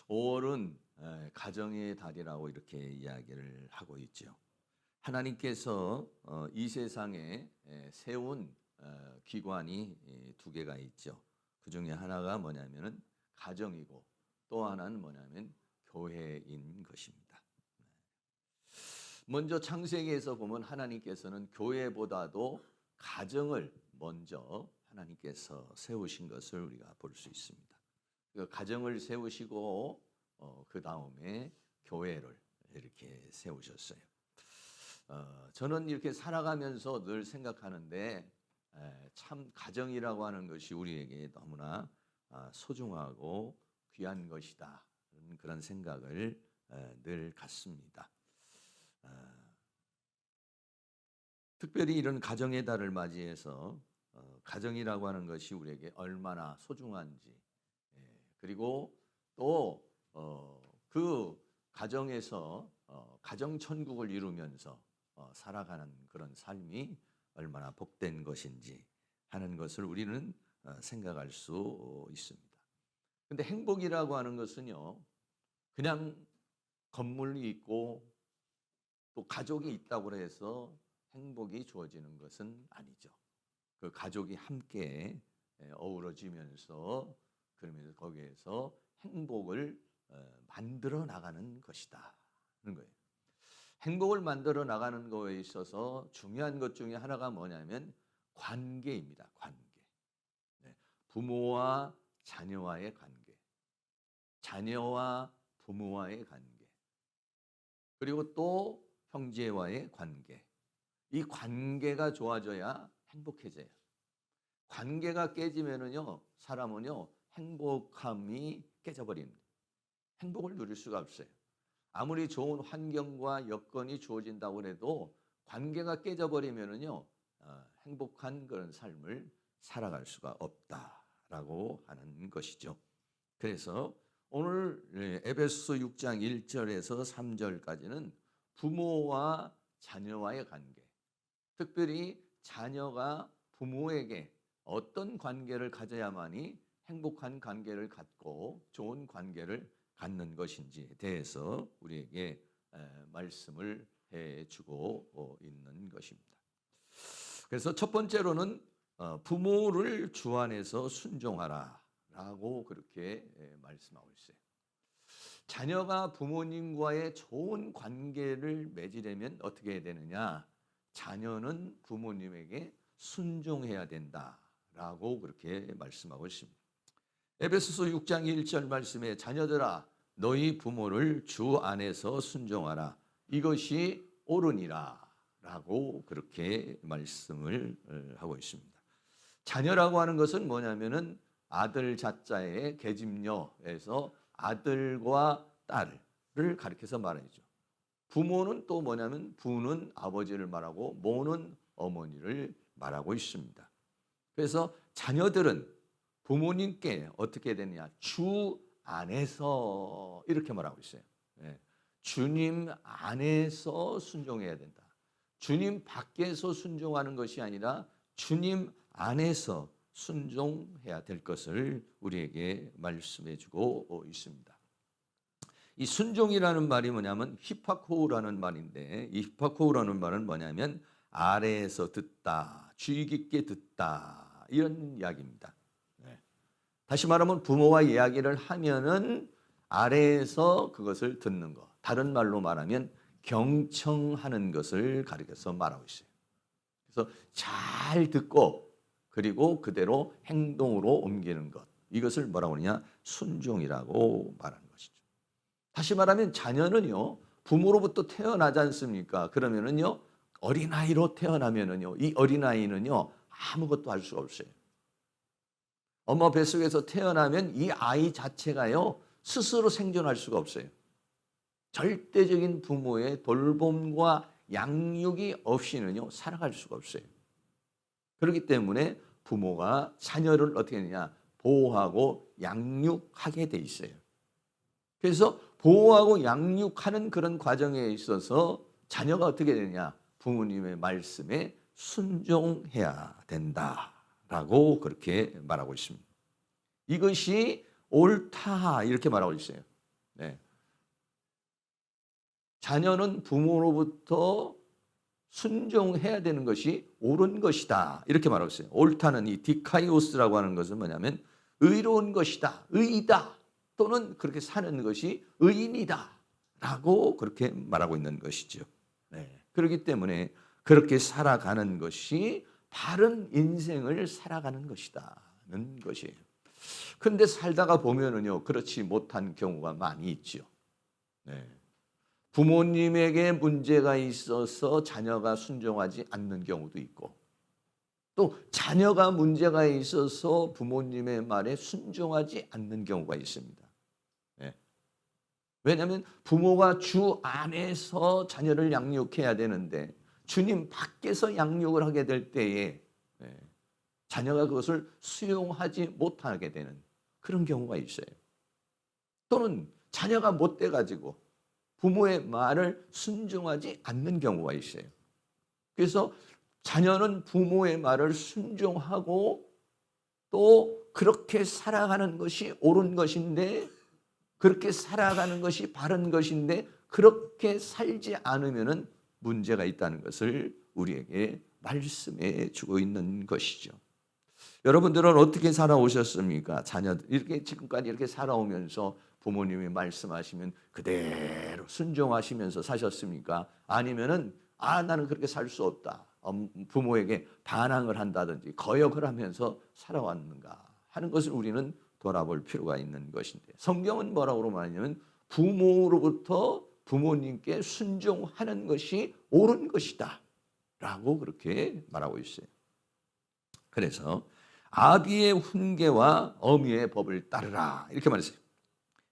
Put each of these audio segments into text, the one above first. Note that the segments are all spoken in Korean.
5월은 가정의 달이라고 이렇게 이야기를 하고 있죠. 하나님께서 이 세상에 세운 기관이 두 개가 있죠. 그 중에 하나가 뭐냐면은 가정이고 또 하나는 뭐냐면 교회인 것입니다. 먼저 창세기에서 보면 하나님께서는 교회보다도 가정을 먼저 하나님께서 세우신 것을 우리가 볼 수 있습니다. 그 가정을 세우시고 그 다음에 교회를 이렇게 세우셨어요. 저는 이렇게 살아가면서 늘 생각하는데 참 가정이라고 하는 것이 우리에게 너무나 소중하고 귀한 것이다. 그런 생각을 늘 갖습니다. 특별히 이런 가정의 달을 맞이해서 가정이라고 하는 것이 우리에게 얼마나 소중한지, 그리고 또 그 가정에서 가정 천국을 이루면서 살아가는 그런 삶이 얼마나 복된 것인지 하는 것을 우리는 생각할 수 있습니다. 근데 행복이라고 하는 것은요, 그냥 건물이 있고 또 가족이 있다고 해서 행복이 주어지는 것은 아니죠. 그 가족이 함께 어우러지면서 그러면서 거기에서 행복을 만들어 나가는 것이다 하는 거예요. 행복을 만들어 나가는 거에 있어서 중요한 것 중에 하나가 뭐냐면 관계입니다. 관계. 부모와 자녀와의 관계, 자녀와 부모와의 관계, 그리고 또 형제와의 관계. 이 관계가 좋아져야 행복해져요. 관계가 깨지면은요, 사람은요, 행복함이 깨져버립니다. 행복을 누릴 수가 없어요. 아무리 좋은 환경과 여건이 주어진다고 해도 관계가 깨져버리면은요, 행복한 그런 삶을 살아갈 수가 없다라고 하는 것이죠. 그래서 오늘 에베소서 6장 1절에서 3절까지는 부모와 자녀와의 관계, 특별히 자녀가 부모에게 어떤 관계를 가져야만이 행복한 관계를 갖고 좋은 관계를 갖는 것인지에 대해서 우리에게 말씀을 해주고 있는 것입니다. 그래서 첫 번째로는 부모를 주 안에서 순종하라 라고 그렇게 말씀하고 있어요. 자녀가 부모님과의 좋은 관계를 맺으려면 어떻게 해야 되느냐? 자녀는 부모님에게 순종해야 된다라고 그렇게 말씀하고 있습니다. 에베소서 6장 1절 말씀에 자녀들아 너희 부모를 주 안에서 순종하라 이것이 옳으니라 라고 그렇게 말씀을 하고 있습니다. 자녀라고 하는 것은 뭐냐면은 아들 자자의 계집녀에서 아들과 딸을 가리켜서 말하죠. 부모는 또 뭐냐면 부는 아버지를 말하고 모는 어머니를 말하고 있습니다. 그래서 자녀들은 부모님께 어떻게 되느냐? 주 안에서 이렇게 말하고 있어요. 주님 안에서 순종해야 된다. 주님 밖에서 순종하는 것이 아니라 주님 안에서 순종해야 될 것을 우리에게 말씀해 주고 있습니다. 이 순종이라는 말이 뭐냐면 히파코우라는 말인데 이 히파코우라는 말은 뭐냐면 아래에서 듣다, 주의 깊게 듣다 이런 이야기입니다. 다시 말하면 부모와 이야기를 하면은 아래에서 그것을 듣는 것. 다른 말로 말하면 경청하는 것을 가리켜서 말하고 있어요. 그래서 잘 듣고 그리고 그대로 행동으로 옮기는 것. 이것을 뭐라고 하느냐? 순종이라고 말하는 것이죠. 다시 말하면 자녀는요, 부모로부터 태어나지 않습니까? 그러면은요, 어린아이로 태어나면은요, 이 어린아이는요, 아무것도 할 수가 없어요. 엄마 뱃속에서 태어나면 이 아이 자체가요, 스스로 생존할 수가 없어요. 절대적인 부모의 돌봄과 양육이 없이는요, 살아갈 수가 없어요. 그렇기 때문에 부모가 자녀를 어떻게 하느냐, 보호하고 양육하게 돼 있어요. 그래서 보호하고 양육하는 그런 과정에 있어서 자녀가 어떻게 되느냐, 부모님의 말씀에 순종해야 된다라고 그렇게 말하고 있습니다. 이것이 옳다 이렇게 말하고 있어요. 자녀는 부모로부터 순종해야 되는 것이 옳은 것이다. 이렇게 말하고 있어요. 옳다는 이 디카이오스라고 하는 것은 뭐냐면 의로운 것이다. 의이다. 또는 그렇게 사는 것이 의인이다. 라고 그렇게 말하고 있는 것이죠. 네. 그렇기 때문에 그렇게 살아가는 것이 바른 인생을 살아가는 것이다는 것이에요. 그런데 살다가 보면은요, 그렇지 못한 경우가 많이 있죠. 네. 부모님에게 문제가 있어서 자녀가 순종하지 않는 경우도 있고, 또 자녀가 문제가 있어서 부모님의 말에 순종하지 않는 경우가 있습니다. 네. 왜냐하면 부모가 주 안에서 자녀를 양육해야 되는데 주님 밖에서 양육을 하게 될 때에 자녀가 그것을 수용하지 못하게 되는 그런 경우가 있어요. 또는 자녀가 못돼 가지고 부모의 말을 순종하지 않는 경우가 있어요. 그래서 자녀는 부모의 말을 순종하고 또 그렇게 살아가는 것이 옳은 것인데, 그렇게 살아가는 것이 바른 것인데 그렇게 살지 않으면은 문제가 있다는 것을 우리에게 말씀해 주고 있는 것이죠. 여러분들은 어떻게 살아오셨습니까? 자녀들 이렇게 지금까지 이렇게 살아오면서 부모님이 말씀하시면 그대로 순종하시면서 사셨습니까? 아니면은 나는 그렇게 살 수 없다. 부모에게 반항을 한다든지 거역을 하면서 살아왔는가 하는 것을 우리는 돌아볼 필요가 있는 것인데, 성경은 뭐라고 말하냐면 부모로부터 부모님께 순종하는 것이 옳은 것이다 라고 그렇게 말하고 있어요. 그래서 아비의 훈계와 어미의 법을 따르라 이렇게 말했어요.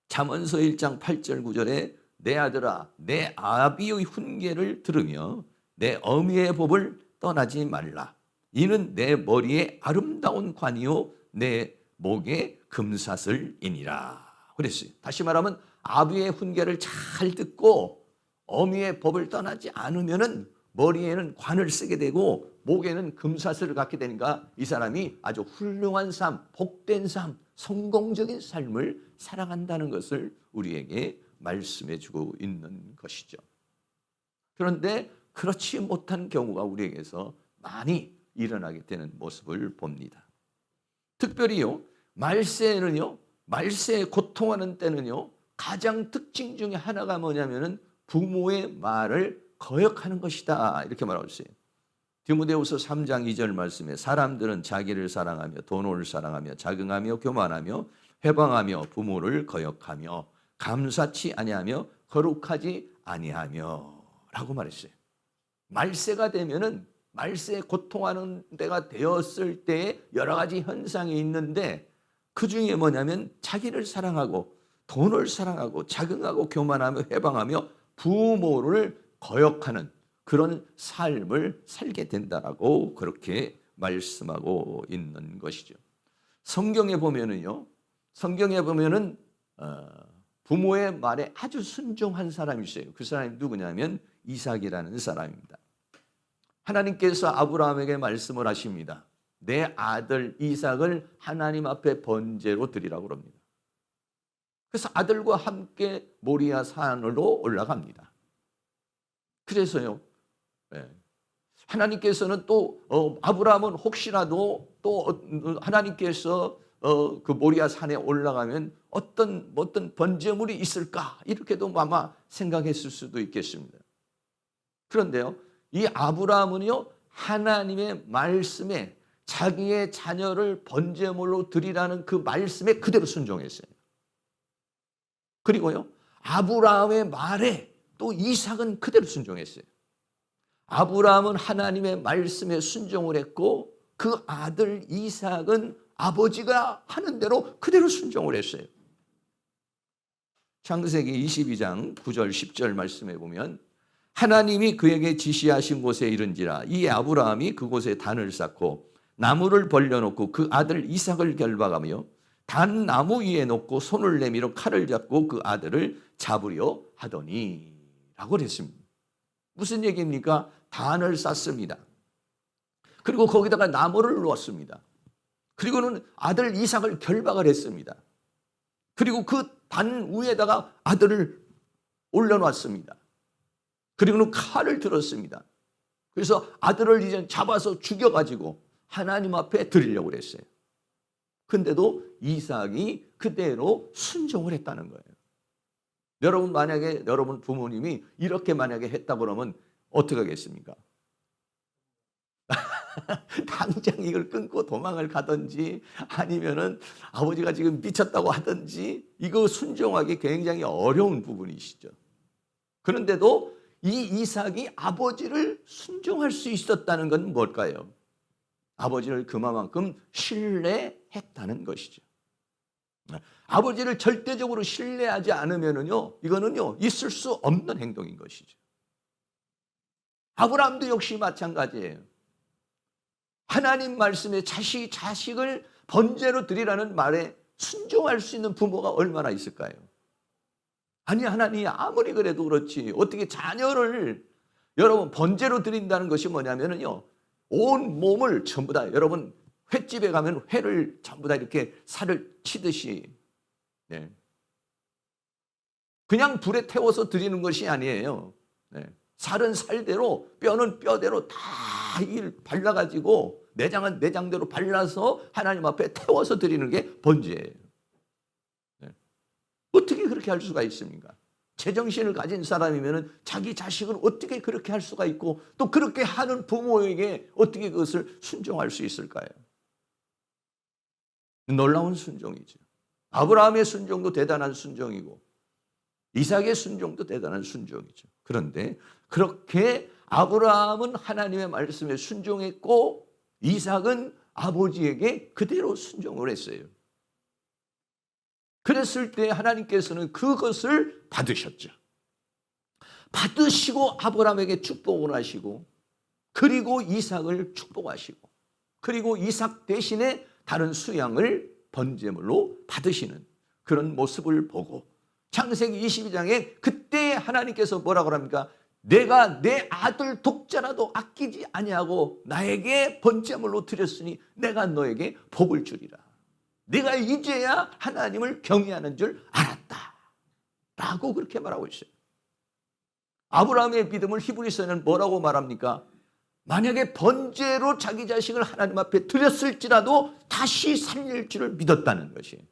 잠언서 1장 8절 9절에 내 아들아 내 아비의 훈계를 들으며 내 어미의 법을 떠나지 말라. 이는 내 머리에 아름다운 관이요 내 목에 금사슬이니라 그랬어요. 다시 말하면 아비의 훈계를 잘 듣고 어미의 법을 떠나지 않으면은 머리에는 관을 쓰게 되고 목에는 금사슬을 갖게 되니까 이 사람이 아주 훌륭한 삶, 복된 삶, 성공적인 삶을 살아간다는 것을 우리에게 말씀해 주고 있는 것이죠. 그런데 그렇지 못한 경우가 우리에게서 많이 일어나게 되는 모습을 봅니다. 특별히요, 말세에 고통하는 때는요, 가장 특징 중에 하나가 뭐냐면은 부모의 말을 거역하는 것이다 이렇게 말하고 있어요. 디모데후서 3장 2절 말씀에 사람들은 자기를 사랑하며 돈을 사랑하며 자긍하며 교만하며 회방하며 부모를 거역하며 감사치 아니하며 거룩하지 아니하며 라고 말했어요. 말세가 되면은 말세에 고통하는 때가 되었을 때에 여러 가지 현상이 있는데 그 중에 뭐냐면 자기를 사랑하고 돈을 사랑하고 자긍하고 교만하며 회방하며 부모를 거역하는 그런 삶을 살게 된다라고 그렇게 말씀하고 있는 것이죠. 성경에 보면은요, 부모의 말에 아주 순종한 사람이 있어요. 그 사람이 누구냐면 이삭이라는 사람입니다. 하나님께서 아브라함에게 말씀을 하십니다. 내 아들 이삭을 하나님 앞에 번제로 드리라고 합니다. 그래서 아들과 함께 모리아 산으로 올라갑니다. 그래서요, 하나님께서는 또 아브라함은 혹시라도 또 하나님께서 그 모리아 산에 올라가면 어떤 번제물이 있을까 이렇게도 아마 생각했을 수도 있겠습니다. 그런데요, 이 아브라함은요 하나님의 말씀에 자기의 자녀를 번제물로 드리라는 그 말씀에 그대로 순종했어요. 그리고요 아브라함의 말에 또 이삭은 그대로 순종했어요. 아브라함은 하나님의 말씀에 순종을 했고 그 아들 이삭은 아버지가 하는 대로 그대로 순종을 했어요. 창세기 22장 9절 10절 말씀해 보면 하나님이 그에게 지시하신 곳에 이른지라 이 아브라함이 그곳에 단을 쌓고 나무를 벌려놓고 그 아들 이삭을 결박하며 단 나무 위에 놓고 손을 내밀어 칼을 잡고 그 아들을 잡으려 하더니 라고 그랬습니다. 무슨 얘기입니까? 단을 쌓습니다. 그리고 거기다가 나무를 놓았습니다. 그리고는 아들 이삭을 결박을 했습니다. 그리고 그 단 위에다가 아들을 올려놨습니다. 그리고는 칼을 들었습니다. 그래서 아들을 이제 잡아서 죽여가지고 하나님 앞에 드리려고 그랬어요. 근데도 이삭이 그대로 순종을 했다는 거예요. 여러분, 만약에 여러분 부모님이 이렇게 만약에 했다 그러면 어떻게 하겠습니까? 당장 이걸 끊고 도망을 가든지 아니면은 아버지가 지금 미쳤다고 하든지, 이거 순종하기 굉장히 어려운 부분이시죠. 그런데도 이 이삭이 아버지를 순종할 수 있었다는 건 뭘까요? 아버지를 그만큼 신뢰했다는 것이죠. 아버지를 절대적으로 신뢰하지 않으면은요, 이거는요, 있을 수 없는 행동인 것이죠. 아브라함도 역시 마찬가지예요. 하나님 말씀에 자식을 번제로 드리라는 말에 순종할 수 있는 부모가 얼마나 있을까요? 아니, 하나님 아무리 그래도 그렇지 어떻게 자녀를 여러분 번제로 드린다는 것이 뭐냐면요, 온 몸을 전부 다, 여러분 횟집에 가면 회를 전부 다 이렇게 살을 치듯이, 네, 그냥 불에 태워서 드리는 것이 아니에요. 네, 살은 살대로 뼈는 뼈대로 다 발라가지고 내장은 내장대로 발라서 하나님 앞에 태워서 드리는 게 번제예요. 네. 어떻게 그렇게 할 수가 있습니까? 제정신을 가진 사람이면 자기 자식을 어떻게 그렇게 할 수가 있고, 또 그렇게 하는 부모에게 어떻게 그것을 순종할 수 있을까요? 놀라운 순종이죠. 아브라함의 순종도 대단한 순종이고 이삭의 순종도 대단한 순종이죠. 그런데 그렇게 아브라함은 하나님의 말씀에 순종했고 이삭은 아버지에게 그대로 순종을 했어요. 그랬을 때 하나님께서는 그것을 받으셨죠. 받으시고 아브라함에게 축복을 하시고, 그리고 이삭을 축복하시고, 그리고 이삭 대신에 다른 수양을 번제물로 받으시는 그런 모습을 보고, 창세기 22장에 그때 하나님께서 뭐라고 합니까? 내가 내 아들 독자라도 아끼지 아니하고 나에게 번제물로 드렸으니 내가 너에게 복을 주리라. 네가 이제야 하나님을 경외하는 줄 알았다 라고 그렇게 말하고 있어요. 아브라함의 믿음을 히브리서는 뭐라고 말합니까? 만약에 번제로 자기 자식을 하나님 앞에 드렸을지라도 다시 살릴 줄을 믿었다는 것이에요.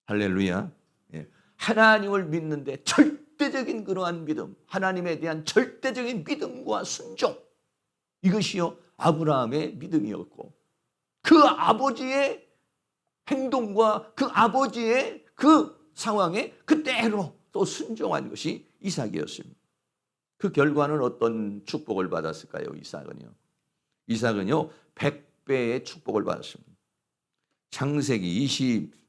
할렐루야. 하나님을 믿는데 절대적인 그러한 믿음, 하나님에 대한 절대적인 믿음과 순종, 이것이요 아브라함의 믿음이었고, 그 아버지의 행동과 그 아버지의 그 상황에 그대로 또 순종한 것이 이삭이었습니다. 그 결과는 어떤 축복을 받았을까요? 이삭은요 100배의 축복을 받았습니다. 창세기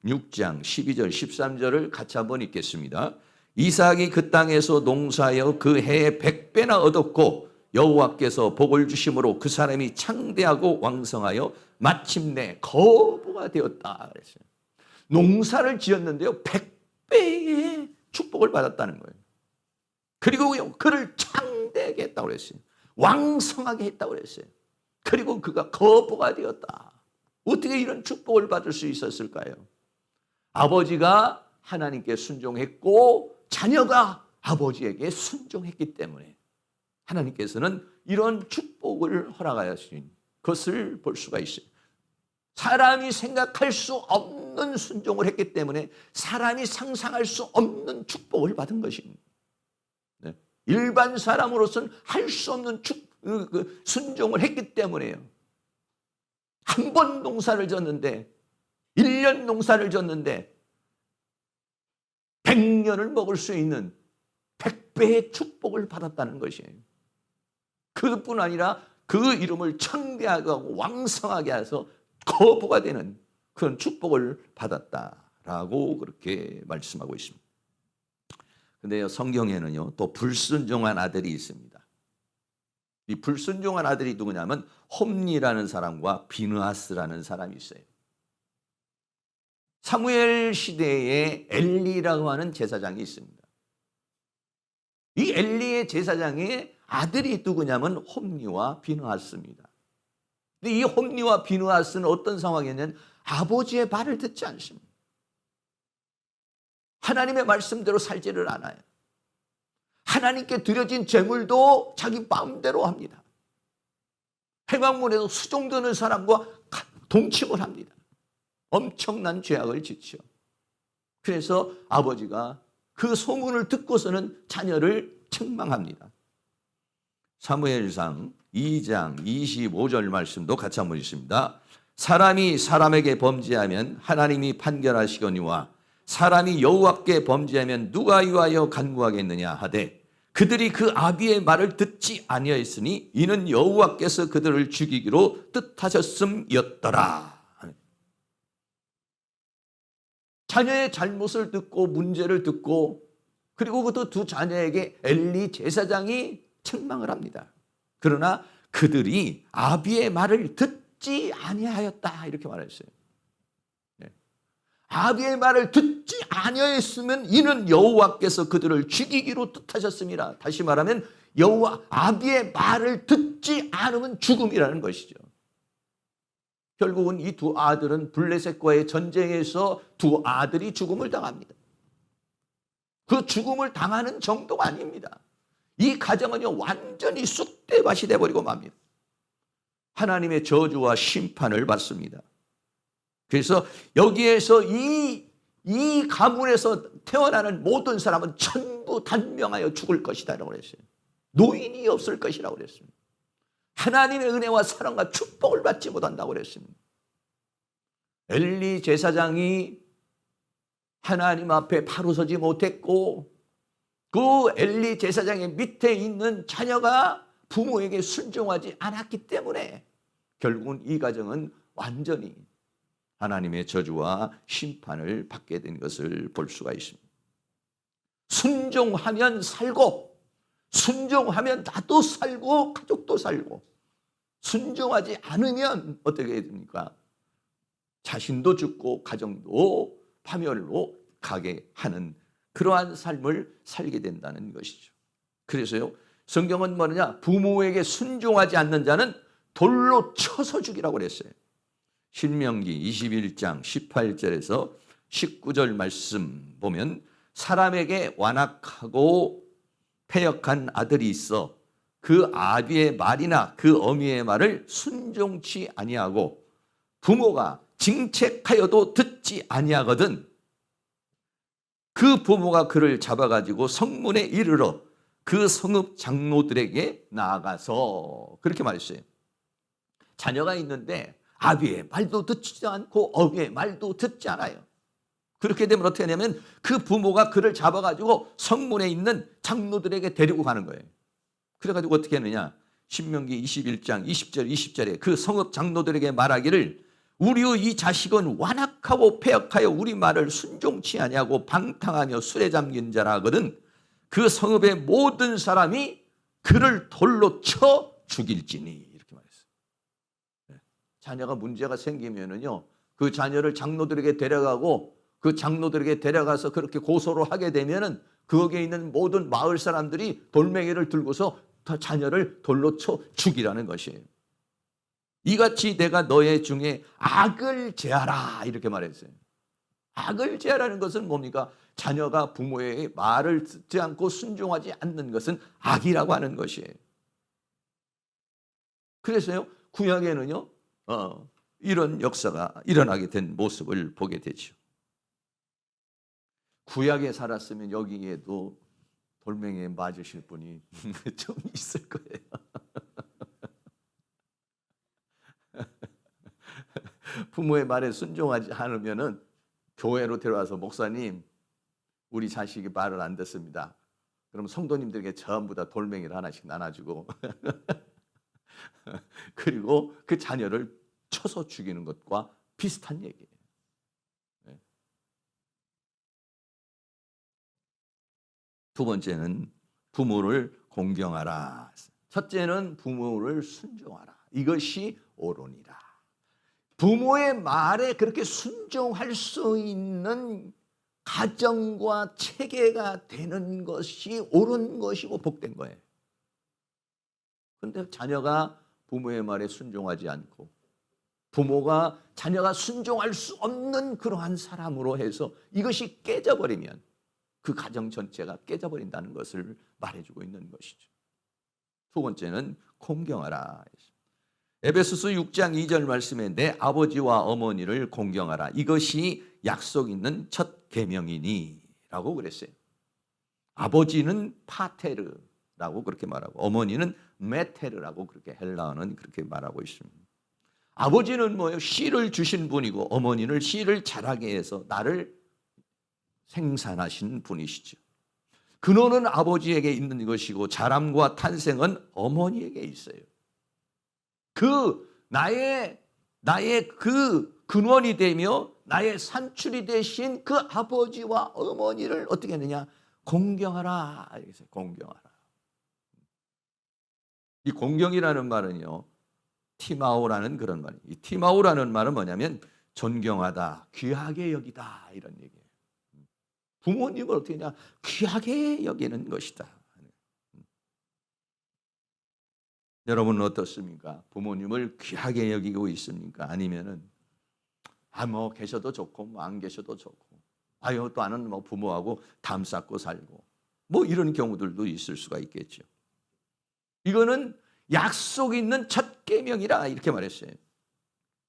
26장 12절 13절을 같이 한번 읽겠습니다. 이삭이 그 땅에서 농사하여 그 해에 100배나 얻었고 여호와께서 복을 주심으로 그 사람이 창대하고 왕성하여 마침내 거부가 되었다 그랬어요. 농사를 지었는데요 100배의 축복을 받았다는 거예요. 그리고 그를 창대하게 했다고 그랬어요. 왕성하게 했다고 그랬어요. 그리고 그가 거부가 되었다. 어떻게 이런 축복을 받을 수 있었을까요? 아버지가 하나님께 순종했고 자녀가 아버지에게 순종했기 때문에 하나님께서는 이런 축복을 허락하신 것을 볼 수가 있어요. 사람이 생각할 수 없는 순종을 했기 때문에 사람이 상상할 수 없는 축복을 받은 것입니다. 네. 일반 사람으로서는 할 수 없는 순종을 했기 때문에요. 한 번 농사를 졌는데 1년 농사를 졌는데 100년을 먹을 수 있는 100배의 축복을 받았다는 것이에요. 그뿐 아니라 그 이름을 창대하고 왕성하게 해서 거부가 되는 그런 축복을 받았다라고 그렇게 말씀하고 있습니다. 그런데요 성경에는요 또 불순종한 아들이 있습니다. 이 불순종한 아들이 누구냐면 홈리라는 사람과 비느하스라는 사람이 있어요. 사무엘 시대에 엘리라고 하는 제사장이 있습니다. 이 엘리의 제사장의 아들이 누구냐면 홈리와 비느하스입니다. 근데 이 홈리와 비느하스는 어떤 상황이냐면 아버지의 말을 듣지 않습니다. 하나님의 말씀대로 살지를 않아요. 하나님께 드려진 제물도 자기 마음대로 합니다. 회막문에서 수종드는 사람과 동침을 합니다. 엄청난 죄악을 짓죠. 그래서 아버지가 그 소문을 듣고서는 자녀를 책망합니다. 사무엘상 2장 25절 말씀도 같이 한번 읽습니다. 사람이 사람에게 범죄하면 하나님이 판결하시거니와 사람이 여호와께 범죄하면 누가 위하여 간구하겠느냐 하되 그들이 그 아비의 말을 듣지 아니하였으니 이는 여호와께서 그들을 죽이기로 뜻하셨음이었더라. 자녀의 잘못을 듣고 문제를 듣고 그리고 그 두 자녀에게 엘리 제사장이 책망을 합니다. 그러나 그들이 아비의 말을 듣지 아니하였다 이렇게 말했어요. 아비의 말을 듣지 아니하였으면 이는 여호와께서 그들을 죽이기로 뜻하셨습니다. 다시 말하면 여호와 아비의 말을 듣지 않으면 죽음이라는 것이죠. 결국은 이 두 아들은 블레셋과의 전쟁에서 두 아들이 죽음을 당합니다. 그 죽음을 당하는 정도가 아닙니다. 이 가정은요 완전히 쑥대밭이 돼버리고 맙니다. 하나님의 저주와 심판을 받습니다. 그래서 여기에서 이 가문에서 태어나는 모든 사람은 전부 단명하여 죽을 것이다 라고 그랬어요. 노인이 없을 것이라고 그랬습니다. 하나님의 은혜와 사랑과 축복을 받지 못한다고 그랬습니다. 엘리 제사장이 하나님 앞에 바로 서지 못했고 그 엘리 제사장의 밑에 있는 자녀가 부모에게 순종하지 않았기 때문에 결국은 이 가정은 완전히 하나님의 저주와 심판을 받게 된 것을 볼 수가 있습니다. 순종하면 살고 순종하면 나도 살고 가족도 살고 순종하지 않으면 어떻게 됩니까? 자신도 죽고 가정도 파멸로 가게 하는 그러한 삶을 살게 된다는 것이죠. 그래서요 성경은 뭐냐? 부모에게 순종하지 않는 자는 돌로 쳐서 죽이라고 그랬어요. 신명기 21장 18절에서 19절 말씀 보면 사람에게 완악하고 패역한 아들이 있어 그 아비의 말이나 그 어미의 말을 순종치 아니하고 부모가 징책하여도 듣지 아니하거든 그 부모가 그를 잡아가지고 성문에 이르러 그 성읍 장로들에게 나아가서 그렇게 말했어요. 자녀가 있는데 아비의 말도 듣지 않고 어미의 말도 듣지 않아요. 그렇게 되면 어떻게 하냐면 그 부모가 그를 잡아가지고 성문에 있는 장로들에게 데리고 가는 거예요. 그래가지고 어떻게 하느냐? 신명기 21장 20절에 그 성읍 장로들에게 말하기를 우리의 이 자식은 완악하고 패역하여 우리 말을 순종치 아니하고 방탕하며 술에 잠긴 자라 하거든 그 성읍의 모든 사람이 그를 돌로 쳐 죽일지니 이렇게 말했어요. 자녀가 문제가 생기면은요 그 자녀를 장로들에게 데려가고 그 장로들에게 데려가서 그렇게 고소를 하게 되면은 거기에 있는 모든 마을 사람들이 돌멩이를 들고서 자녀를 돌로 쳐 죽이라는 것이에요. 이같이 내가 너의 중에 악을 제하라 이렇게 말했어요. 악을 제하라는 것은 뭡니까? 자녀가 부모의 말을 듣지 않고 순종하지 않는 것은 악이라고 하는 것이에요. 그래서요 구약에는요 이런 역사가 일어나게 된 모습을 보게 되죠. 구약에 살았으면 여기에도 돌멩이에 맞으실 분이 좀 있을 거예요. 부모의 말에 순종하지 않으면은 교회로 데려와서 목사님 우리 자식이 말을 안 듣습니다. 그럼 성도님들에게 전부 다 돌멩이를 하나씩 나눠주고 그리고 그 자녀를 쳐서 죽이는 것과 비슷한 얘기예요. 두 번째는 부모를 공경하라. 첫째는 부모를 순종하라. 이것이 옳으니라. 부모의 말에 그렇게 순종할 수 있는 가정과 체계가 되는 것이 옳은 것이고 복된 거예요. 그런데 자녀가 부모의 말에 순종하지 않고 부모가 자녀가 순종할 수 없는 그러한 사람으로 해서 이것이 깨져버리면 그 가정 전체가 깨져버린다는 것을 말해주고 있는 것이죠. 두 번째는 공경하라. 에베소서 6장 2절 말씀에 내 아버지와 어머니를 공경하라. 이것이 약속 있는 첫 계명이니 라고 그랬어요. 아버지는 파테르라고 그렇게 말하고 어머니는 메테르라고 그렇게 헬라어는 그렇게 말하고 있습니다. 아버지는 뭐예요? 씨를 주신 분이고 어머니는 씨를 자라게 해서 나를 생산하신 분이시죠. 근원은 아버지에게 있는 것이고 자람과 탄생은 어머니에게 있어요. 그 나의 그 근원이 되며 나의 산출이 되신 그 아버지와 어머니를 어떻게 했느냐? 공경하라. 공경하라. 이 공경이라는 말은요, 티마오라는 그런 말이에요. 이 티마오라는 말은 뭐냐면 존경하다, 귀하게 여기다 이런 얘기예요. 부모님을 어떻게 하냐? 귀하게 여기는 것이다. 여러분은 어떻습니까? 부모님을 귀하게 여기고 있습니까? 아니면은 뭐 계셔도 좋고 뭐 안 계셔도 좋고 또 나는 뭐 부모하고 담 쌓고 살고 뭐 이런 경우들도 있을 수가 있겠죠. 이거는 약속 있는 첫 계명이라 이렇게 말했어요.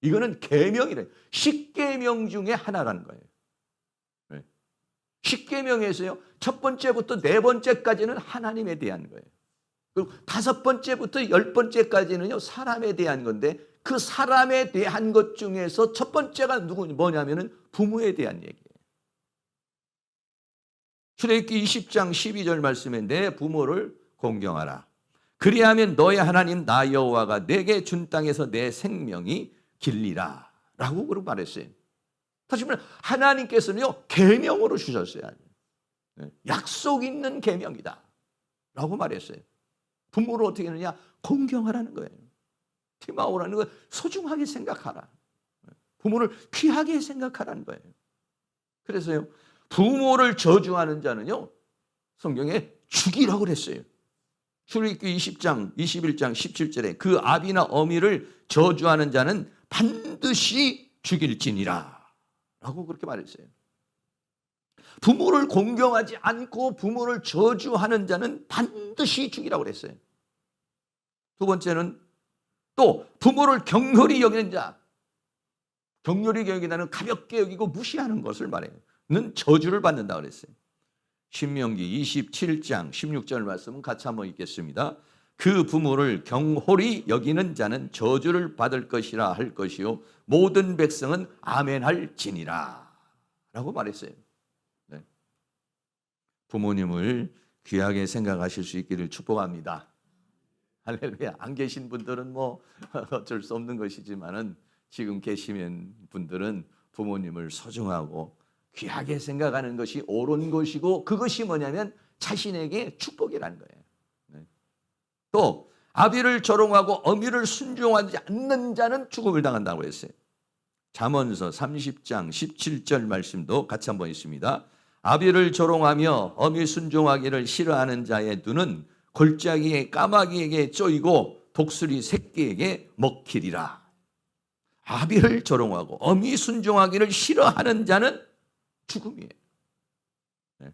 이거는 계명이래. 10계명 중에 하나라는 거예요. 네. 10계명에서요. 첫 번째부터 네 번째까지는 하나님에 대한 거예요. 그리고 다섯 번째부터 열 번째까지는요, 사람에 대한 건데 그 사람에 대한 것 중에서 첫 번째가 뭐냐면은 부모에 대한 얘기예요. 출애굽기 20장 12절 말씀에 내 부모를 공경하라. 그리하면 너의 하나님 나 여호와가 내게 준 땅에서 내 생명이 길리라. 라고 그렇게 말했어요. 다시 말해 하나님께서는요, 계명으로 주셨어요. 약속 있는 계명이다. 라고 말했어요. 부모를 어떻게 하느냐? 공경하라는 거예요. 티마오라는 거 소중하게 생각하라. 부모를 귀하게 생각하라는 거예요. 그래서요, 부모를 저주하는 자는요, 성경에 죽이라고 그랬어요. 출애굽기 20장, 21장, 17절에 그 아비나 어미를 저주하는 자는 반드시 죽일지니라. 라고 그렇게 말했어요. 부모를 공경하지 않고 부모를 저주하는 자는 반드시 죽이라고 그랬어요. 두 번째는 또 부모를 경홀히 여기는 자, 경홀히 여기다는 가볍게 여기고 무시하는 것을 말해요. 는 저주를 받는다고 그랬어요. 신명기 27장 16절 말씀은 같이 한번 읽겠습니다. 그 부모를 경홀히 여기는 자는 저주를 받을 것이라 할 것이요 모든 백성은 아멘할지니라 라고 말했어요. 네. 부모님을 귀하게 생각하실 수 있기를 축복합니다. 할렐루야. 안 계신 분들은 뭐 어쩔 수 없는 것이지만은 지금 계시는 분들은 부모님을 소중하고 귀하게 생각하는 것이 옳은 것이고 그것이 뭐냐면 자신에게 축복이라는 거예요. 네. 또 아비를 조롱하고 어미를 순종하지 않는 자는 죽음을 당한다고 했어요. 잠언서 30장 17절 말씀도 같이 한번 있습니다. 아비를 조롱하며 어미 순종하기를 싫어하는 자의 눈은 골짜기에 까마귀에게 쪼이고 독수리 새끼에게 먹히리라. 아비를 조롱하고 어미 순종하기를 싫어하는 자는 죽음이에요. 네.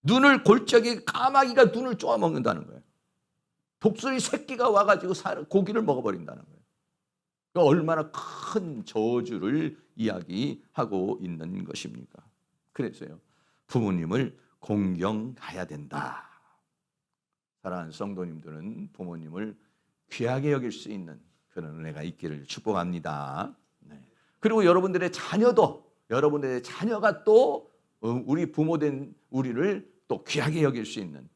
눈을 골짜기 까마귀가 눈을 쪼아먹는다는 거예요. 독수리 새끼가 와가지고 고기를 먹어버린다는 거예요. 그러니까 얼마나 큰 저주를 이야기하고 있는 것입니까? 그래서요, 부모님을 공경해야 된다. 사랑하는 성도님들은 부모님을 귀하게 여길 수 있는 그런 은혜가 있기를 축복합니다. 네. 그리고 여러분들의 자녀가 또 우리 부모된 우리를 또 귀하게 여길 수 있는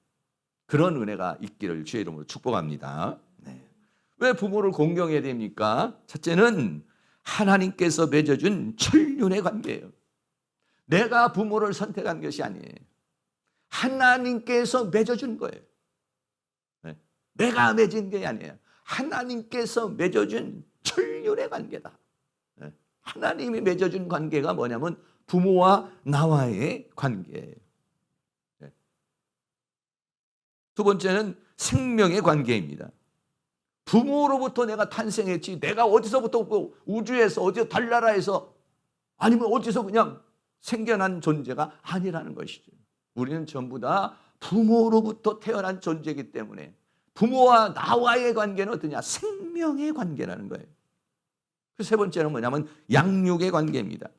그런 은혜가 있기를 주의 이름으로 축복합니다. 네. 왜 부모를 공경해야 됩니까? 첫째는 하나님께서 맺어준 천륜의 관계예요. 내가 부모를 선택한 것이 아니에요. 하나님께서 맺어준 거예요. 네. 내가 맺은 게 아니에요. 하나님께서 맺어준 천륜의 관계다. 네. 하나님이 맺어준 관계가 뭐냐면 부모와 나와의 관계예요. 네. 두 번째는 생명의 관계입니다. 부모로부터 내가 탄생했지 내가 어디서부터 우주에서 어디서 달나라에서 아니면 어디서 그냥 생겨난 존재가 아니라는 것이죠. 우리는 전부 다 부모로부터 태어난 존재이기 때문에 부모와 나와의 관계는 어떠냐? 생명의 관계라는 거예요. 그 세 번째는 뭐냐면 양육의 관계입니다.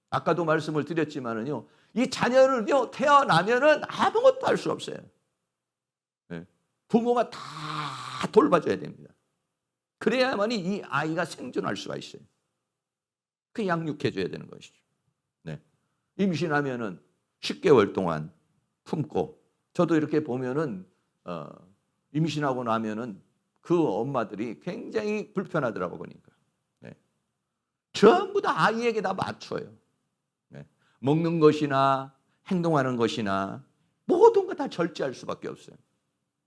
아까도 말씀을 드렸지만은요, 이 자녀를요, 태어나면은 아무것도 할 수 없어요. 네. 부모가 다 돌봐줘야 됩니다. 그래야만이 이 아이가 생존할 수가 있어요. 그 양육해줘야 되는 것이죠. 네. 임신하면은 10개월 동안 품고, 저도 이렇게 보면은 임신하고 나면은 그 엄마들이 굉장히 불편하더라고 보니까. 네. 전부 다 아이에게 다 맞춰요. 네. 먹는 것이나 행동하는 것이나 모든 거 다 절제할 수밖에 없어요.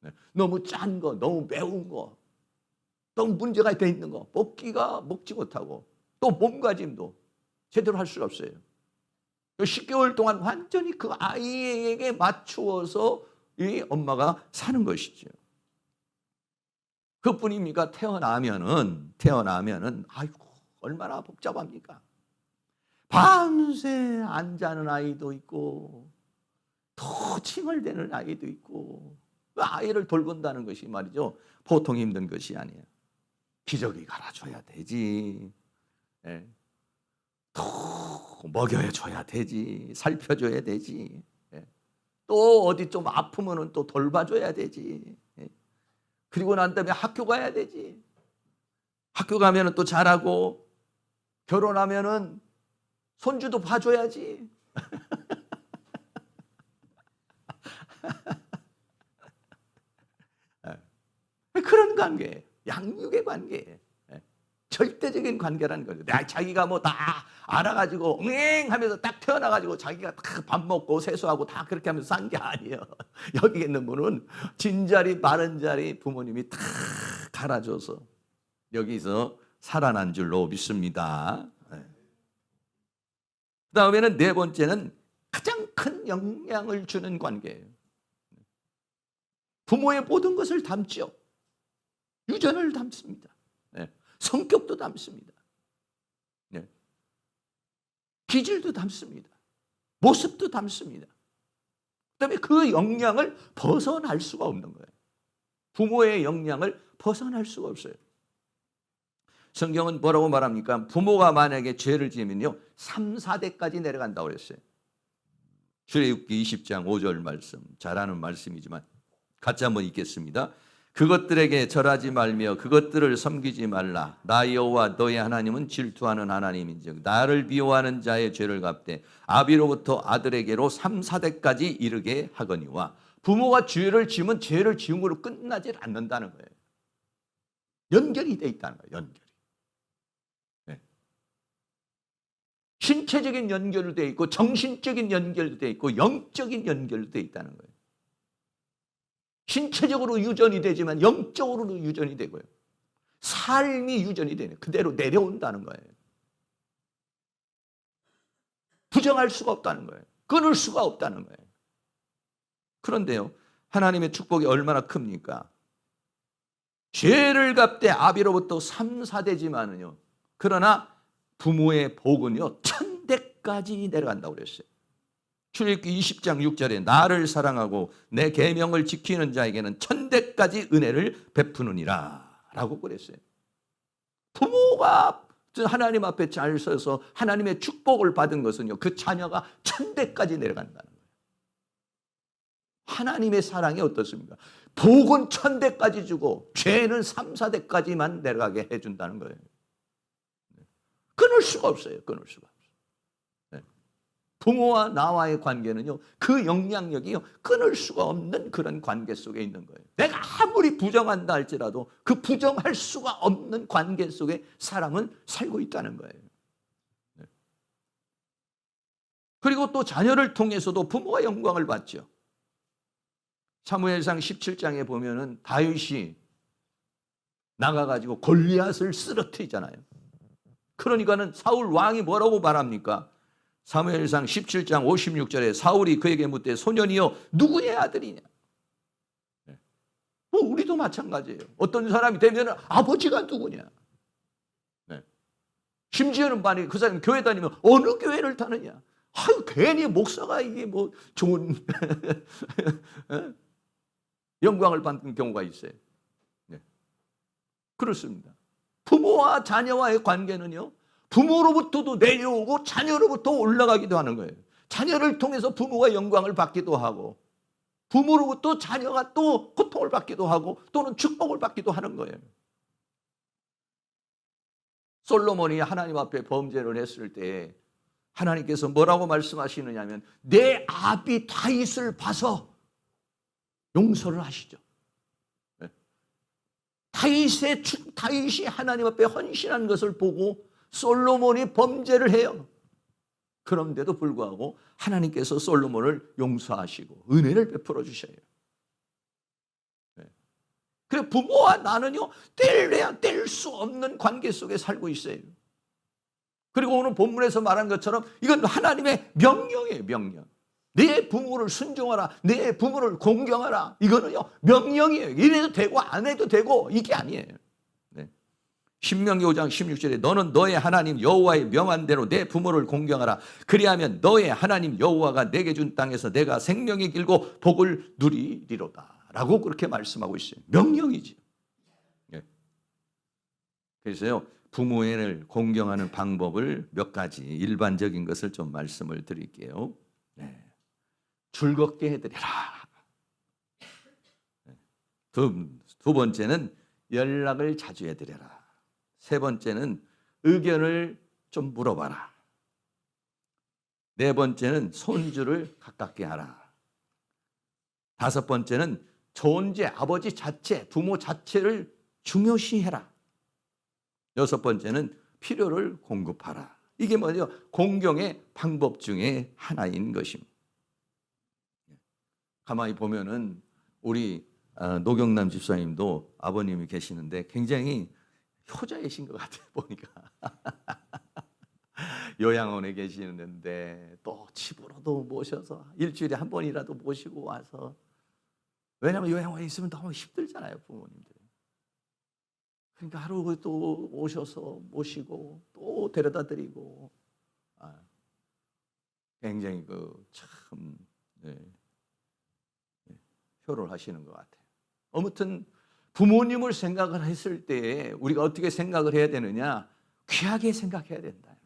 네. 너무 짠 거, 너무 매운 거, 너무 문제가 돼 있는 거, 먹지 못하고 또 몸가짐도 제대로 할 수가 없어요. 10개월 동안 완전히 그 아이에게 맞추어서 이 엄마가 사는 것이죠. 그뿐입니까? 태어나면은 아이고 얼마나 복잡합니까? 밤새 안 자는 아이도 있고 더 칭얼대는 아이도 있고, 그 아이를 돌본다는 것이 말이죠, 보통 힘든 것이 아니에요. 기저귀 갈아줘야 되지, 예. 더 먹여줘야 되지, 살펴줘야 되지, 예. 또 어디 좀 아프면은 또 돌봐줘야 되지, 예. 그리고 난 다음에 학교 가야 되지. 학교 가면은 또 잘하고, 결혼하면은 손주도 봐줘야지. 그런 관계예요. 양육의 관계예요. 절대적인 관계라는 거죠. 자기가 뭐 다 알아가지고 응 하면서 딱 태어나가지고 자기가 딱 밥 먹고 세수하고 다 그렇게 하면서 산 게 아니에요. 여기 있는 분은 진자리 바른자리 부모님이 다 갈아줘서 여기서 살아난 줄로 믿습니다. 그 다음에는 네 번째는 가장 큰 영향을 주는 관계예요. 부모의 모든 것을 담죠. 유전을 담습니다. 네. 성격도 담습니다. 네. 기질도 담습니다. 모습도 담습니다. 그다음에 그 영향을 벗어날 수가 없는 거예요. 부모의 영향을 벗어날 수가 없어요. 성경은 뭐라고 말합니까? 부모가 만약에 죄를 지으면요 3, 4대까지 내려간다고 그랬어요. 출애굽기 20장 5절 말씀, 잘 아는 말씀이지만 같이 한번 읽겠습니다. 그것들에게 절하지 말며 그것들을 섬기지 말라. 나 여호와 너의 하나님은 질투하는 하나님인즉 나를 미워하는 자의 죄를 갚되 아비로부터 아들에게로 3, 4대까지 이르게 하거니와. 부모가 죄를 지으면 죄를 지은 걸로 끝나지 않는다는 거예요. 연결이 돼 있다는 거예요. 연결이. 네. 신체적인 연결도 돼 있고 정신적인 연결도 돼 있고 영적인 연결도 돼 있다는 거예요. 신체적으로 유전이 되지만 영적으로도 유전이 되고요. 삶이 유전이 되는 그대로 내려온다는 거예요. 부정할 수가 없다는 거예요. 끊을 수가 없다는 거예요. 그런데요, 하나님의 축복이 얼마나 큽니까? 죄를 갚되 아비로부터 3, 4대지만은요. 그러나 부모의 복은요 1000대까지 내려간다고 그랬어요. 출애굽기 20장 6절에 나를 사랑하고 내 계명을 지키는 자에게는 1000대까지 은혜를 베푸느니라 라고 그랬어요. 부모가 하나님 앞에 잘 서서 하나님의 축복을 받은 것은요 그 자녀가 1000대까지 내려간다는 거예요. 하나님의 사랑이 어떻습니까? 복은 1000대까지 주고 죄는 3, 4대까지만 내려가게 해준다는 거예요. 끊을 수가 없어요. 끊을 수가. 부모와 나와의 관계는요, 그 영향력이요, 끊을 수가 없는 그런 관계 속에 있는 거예요. 내가 아무리 부정한다 할지라도 그 부정할 수가 없는 관계 속에 사람은 살고 있다는 거예요. 그리고 또 자녀를 통해서도 부모가 영광을 받죠. 사무엘상 17장에 보면은 다윗이 나가가지고 골리앗을 쓰러뜨리잖아요. 그러니까는 사울 왕이 뭐라고 말합니까? 사무엘상 17장 56절에 사울이 그에게 묻되 소년이여 누구의 아들이냐? 뭐 우리도 마찬가지예요. 어떤 사람이 되면 아버지가 누구냐? 심지어는 만약에 그 사람이 교회 다니면 어느 교회를 다느냐? 아유, 괜히 목사가 이게 뭐 좋은 영광을 받는 경우가 있어요. 네. 그렇습니다. 부모와 자녀와의 관계는요, 부모로부터도 내려오고 자녀로부터 올라가기도 하는 거예요. 자녀를 통해서 부모가 영광을 받기도 하고, 부모로부터 자녀가 또 고통을 받기도 하고, 또는 축복을 받기도 하는 거예요. 솔로몬이 하나님 앞에 범죄를 했을 때 하나님께서 뭐라고 말씀하시느냐면, 내 아비 다윗을 봐서 용서를 하시죠. 다윗이 하나님 앞에 헌신한 것을 보고 솔로몬이 범죄를 해요. 그런데도 불구하고 하나님께서 솔로몬을 용서하시고 은혜를 베풀어 주셔요. 그래, 부모와 나는요, 뗄래야 뗄 수 없는 관계 속에 살고 있어요. 그리고 오늘 본문에서 말한 것처럼 이건 하나님의 명령이에요, 명령. 내 부모를 순종하라, 내 부모를 공경하라. 이거는요, 명령이에요. 이래도 되고 안 해도 되고 이게 아니에요. 네. 신명기 5장 16절에 너는 너의 하나님 여호와의 명한 대로 내 부모를 공경하라. 그리하면 너의 하나님 여호와가 내게 준 땅에서 내가 생명이 길고 복을 누리리로다. 라고 그렇게 말씀하고 있어요. 명령이지. 네. 그래서요, 부모를 공경하는 방법을 몇 가지 일반적인 것을 좀 말씀을 드릴게요. 네. 즐겁게 해드리라. 두 번째는 연락을 자주 해드려라. 세 번째는 의견을 좀 물어봐라. 네 번째는 손주를 가깝게 하라. 다섯 번째는 존재, 아버지 자체, 부모 자체를 중요시해라. 여섯 번째는 필요를 공급하라. 이게 뭐죠? 공경의 방법 중에 하나인 것입니다. 가만히 보면은 우리 노경남 집사님도 아버님이 계시는데 굉장히 효자이신 것 같아요, 보니까. 요양원에 계시는데 또 집으로도 모셔서 일주일에 한 번이라도 모시고 와서, 왜냐하면 요양원에 있으면 너무 힘들잖아요, 부모님들. 그러니까 하루 또 오셔서 모시고 또 데려다 드리고, 굉장히 참 효를 하시는 것 같아요. 아무튼 부모님을 생각을 했을 때 우리가 어떻게 생각을 해야 되느냐? 귀하게 생각해야 된다.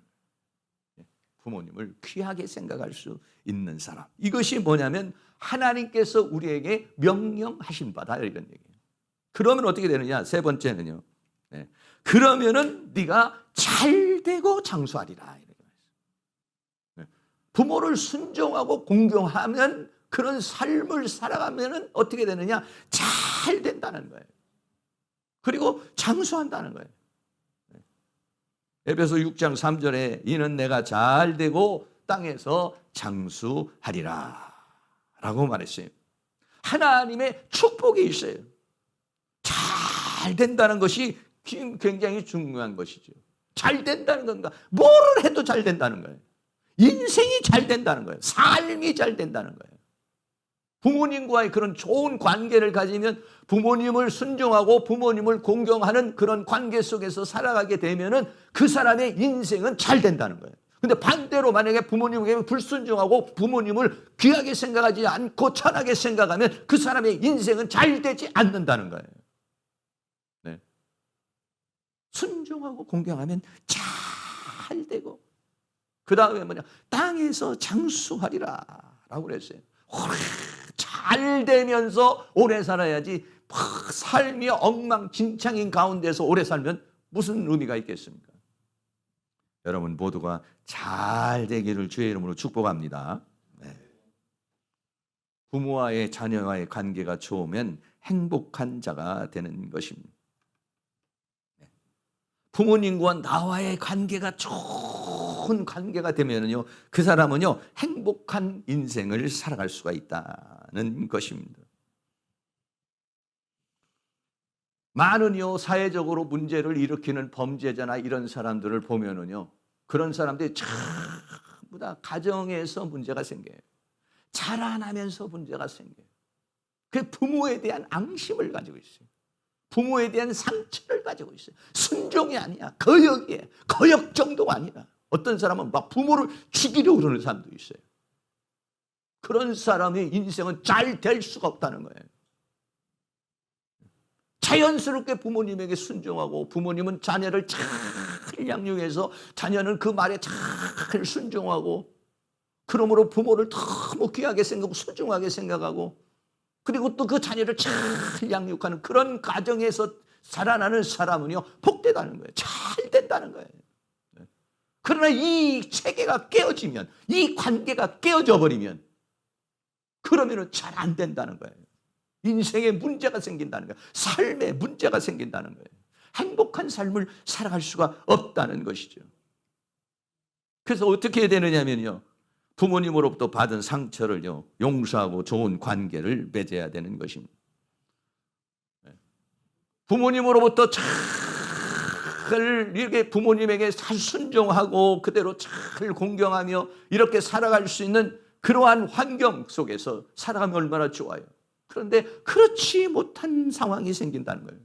부모님을 귀하게 생각할 수 있는 사람. 이것이 뭐냐면 하나님께서 우리에게 명령하신 바다, 이런 얘기예요. 그러면 어떻게 되느냐? 세 번째는요. 그러면은 네가 잘 되고 장수하리라. 부모를 순종하고 공경하면, 그런 삶을 살아가면 어떻게 되느냐? 잘 된다는 거예요. 그리고 장수한다는 거예요. 에베소 6장 3절에 이는 내가 잘 되고 땅에서 장수하리라 라고 말했어요. 하나님의 축복이 있어요. 잘 된다는 것이 굉장히 중요한 것이죠. 잘 된다는 건가? 뭐를 해도 잘 된다는 거예요. 인생이 잘 된다는 거예요. 삶이 잘 된다는 거예요. 부모님과의 그런 좋은 관계를 가지면, 부모님을 순종하고 부모님을 공경하는 그런 관계 속에서 살아가게 되면은 그 사람의 인생은 잘 된다는 거예요. 근데 반대로 만약에 부모님에게 불순종하고 부모님을 귀하게 생각하지 않고 천하게 생각하면 그 사람의 인생은 잘 되지 않는다는 거예요. 네. 순종하고 공경하면 잘 되고, 그 다음에 뭐냐? 땅에서 장수하리라 라고 그랬어요. 잘 되면서 오래 살아야지, 삶이 엉망진창인 가운데서 오래 살면 무슨 의미가 있겠습니까? 여러분 모두가 잘 되기를 주의 이름으로 축복합니다. 네. 부모와의 자녀와의 관계가 좋으면 행복한 자가 되는 것입니다. 네. 부모님과 나와의 관계가 좋은 관계가 되면요, 그 사람은요 행복한 인생을 살아갈 수가 있다는 것입니다. 많은요 사회적으로 문제를 일으키는 범죄자나 이런 사람들을 보면은요, 그런 사람들이 전부 다 가정에서 문제가 생겨요. 자라나면서 문제가 생겨요. 그 부모에 대한 앙심을 가지고 있어요. 부모에 대한 상처를 가지고 있어요. 순종이 아니야. 거역이에요. 거역 정도가 아니라. 어떤 사람은 막 부모를 죽이려고 그러는 사람도 있어요. 그런 사람의 인생은 잘 될 수가 없다는 거예요. 자연스럽게 부모님에게 순종하고 부모님은 자녀를 잘 양육해서 자녀는 그 말에 잘 순종하고 그러므로 부모를 너무 귀하게 생각하고 소중하게 생각하고 그리고 또 그 자녀를 잘 양육하는 그런 가정에서 자라나는 사람은요 복되다는 거예요. 잘 된다는 거예요. 그러나 이 체계가 깨어지면 이 관계가 깨어져 버리면 그러면은 잘 안 된다는 거예요. 인생에 문제가 생긴다는 거예요. 삶에 문제가 생긴다는 거예요. 행복한 삶을 살아갈 수가 없다는 것이죠. 그래서 어떻게 해야 되느냐면요. 부모님으로부터 받은 상처를요, 용서하고 좋은 관계를 맺어야 되는 것입니다. 부모님으로부터 잘 이렇게 부모님에게 잘 순종하고 그대로 잘 공경하며 이렇게 살아갈 수 있는 그러한 환경 속에서 살아가면 얼마나 좋아요. 그런데 그렇지 못한 상황이 생긴다는 거예요.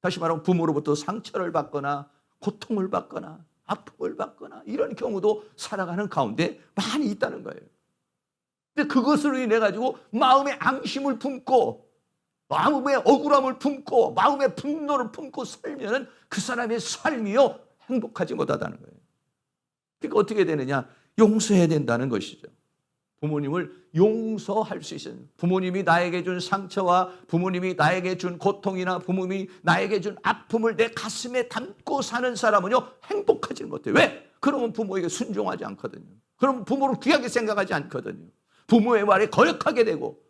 다시 말하면 부모로부터 상처를 받거나 고통을 받거나 아픔을 받거나 이런 경우도 살아가는 가운데 많이 있다는 거예요. 근데 그것으로 인해 가지고 마음에 앙심을 품고 마음에 억울함을 품고 마음에 분노를 품고 살면은 그 사람의 삶이요 행복하지 못하다는 거예요. 그러니까 어떻게 되느냐? 용서해야 된다는 것이죠. 부모님을 용서할 수 있어요. 부모님이 나에게 준 상처와 부모님이 나에게 준 고통이나 부모님이 나에게 준 아픔을 내 가슴에 담고 사는 사람은요 행복하지 못해요. 왜? 그러면 부모에게 순종하지 않거든요. 그러면 부모를 귀하게 생각하지 않거든요. 부모의 말에 거역하게 되고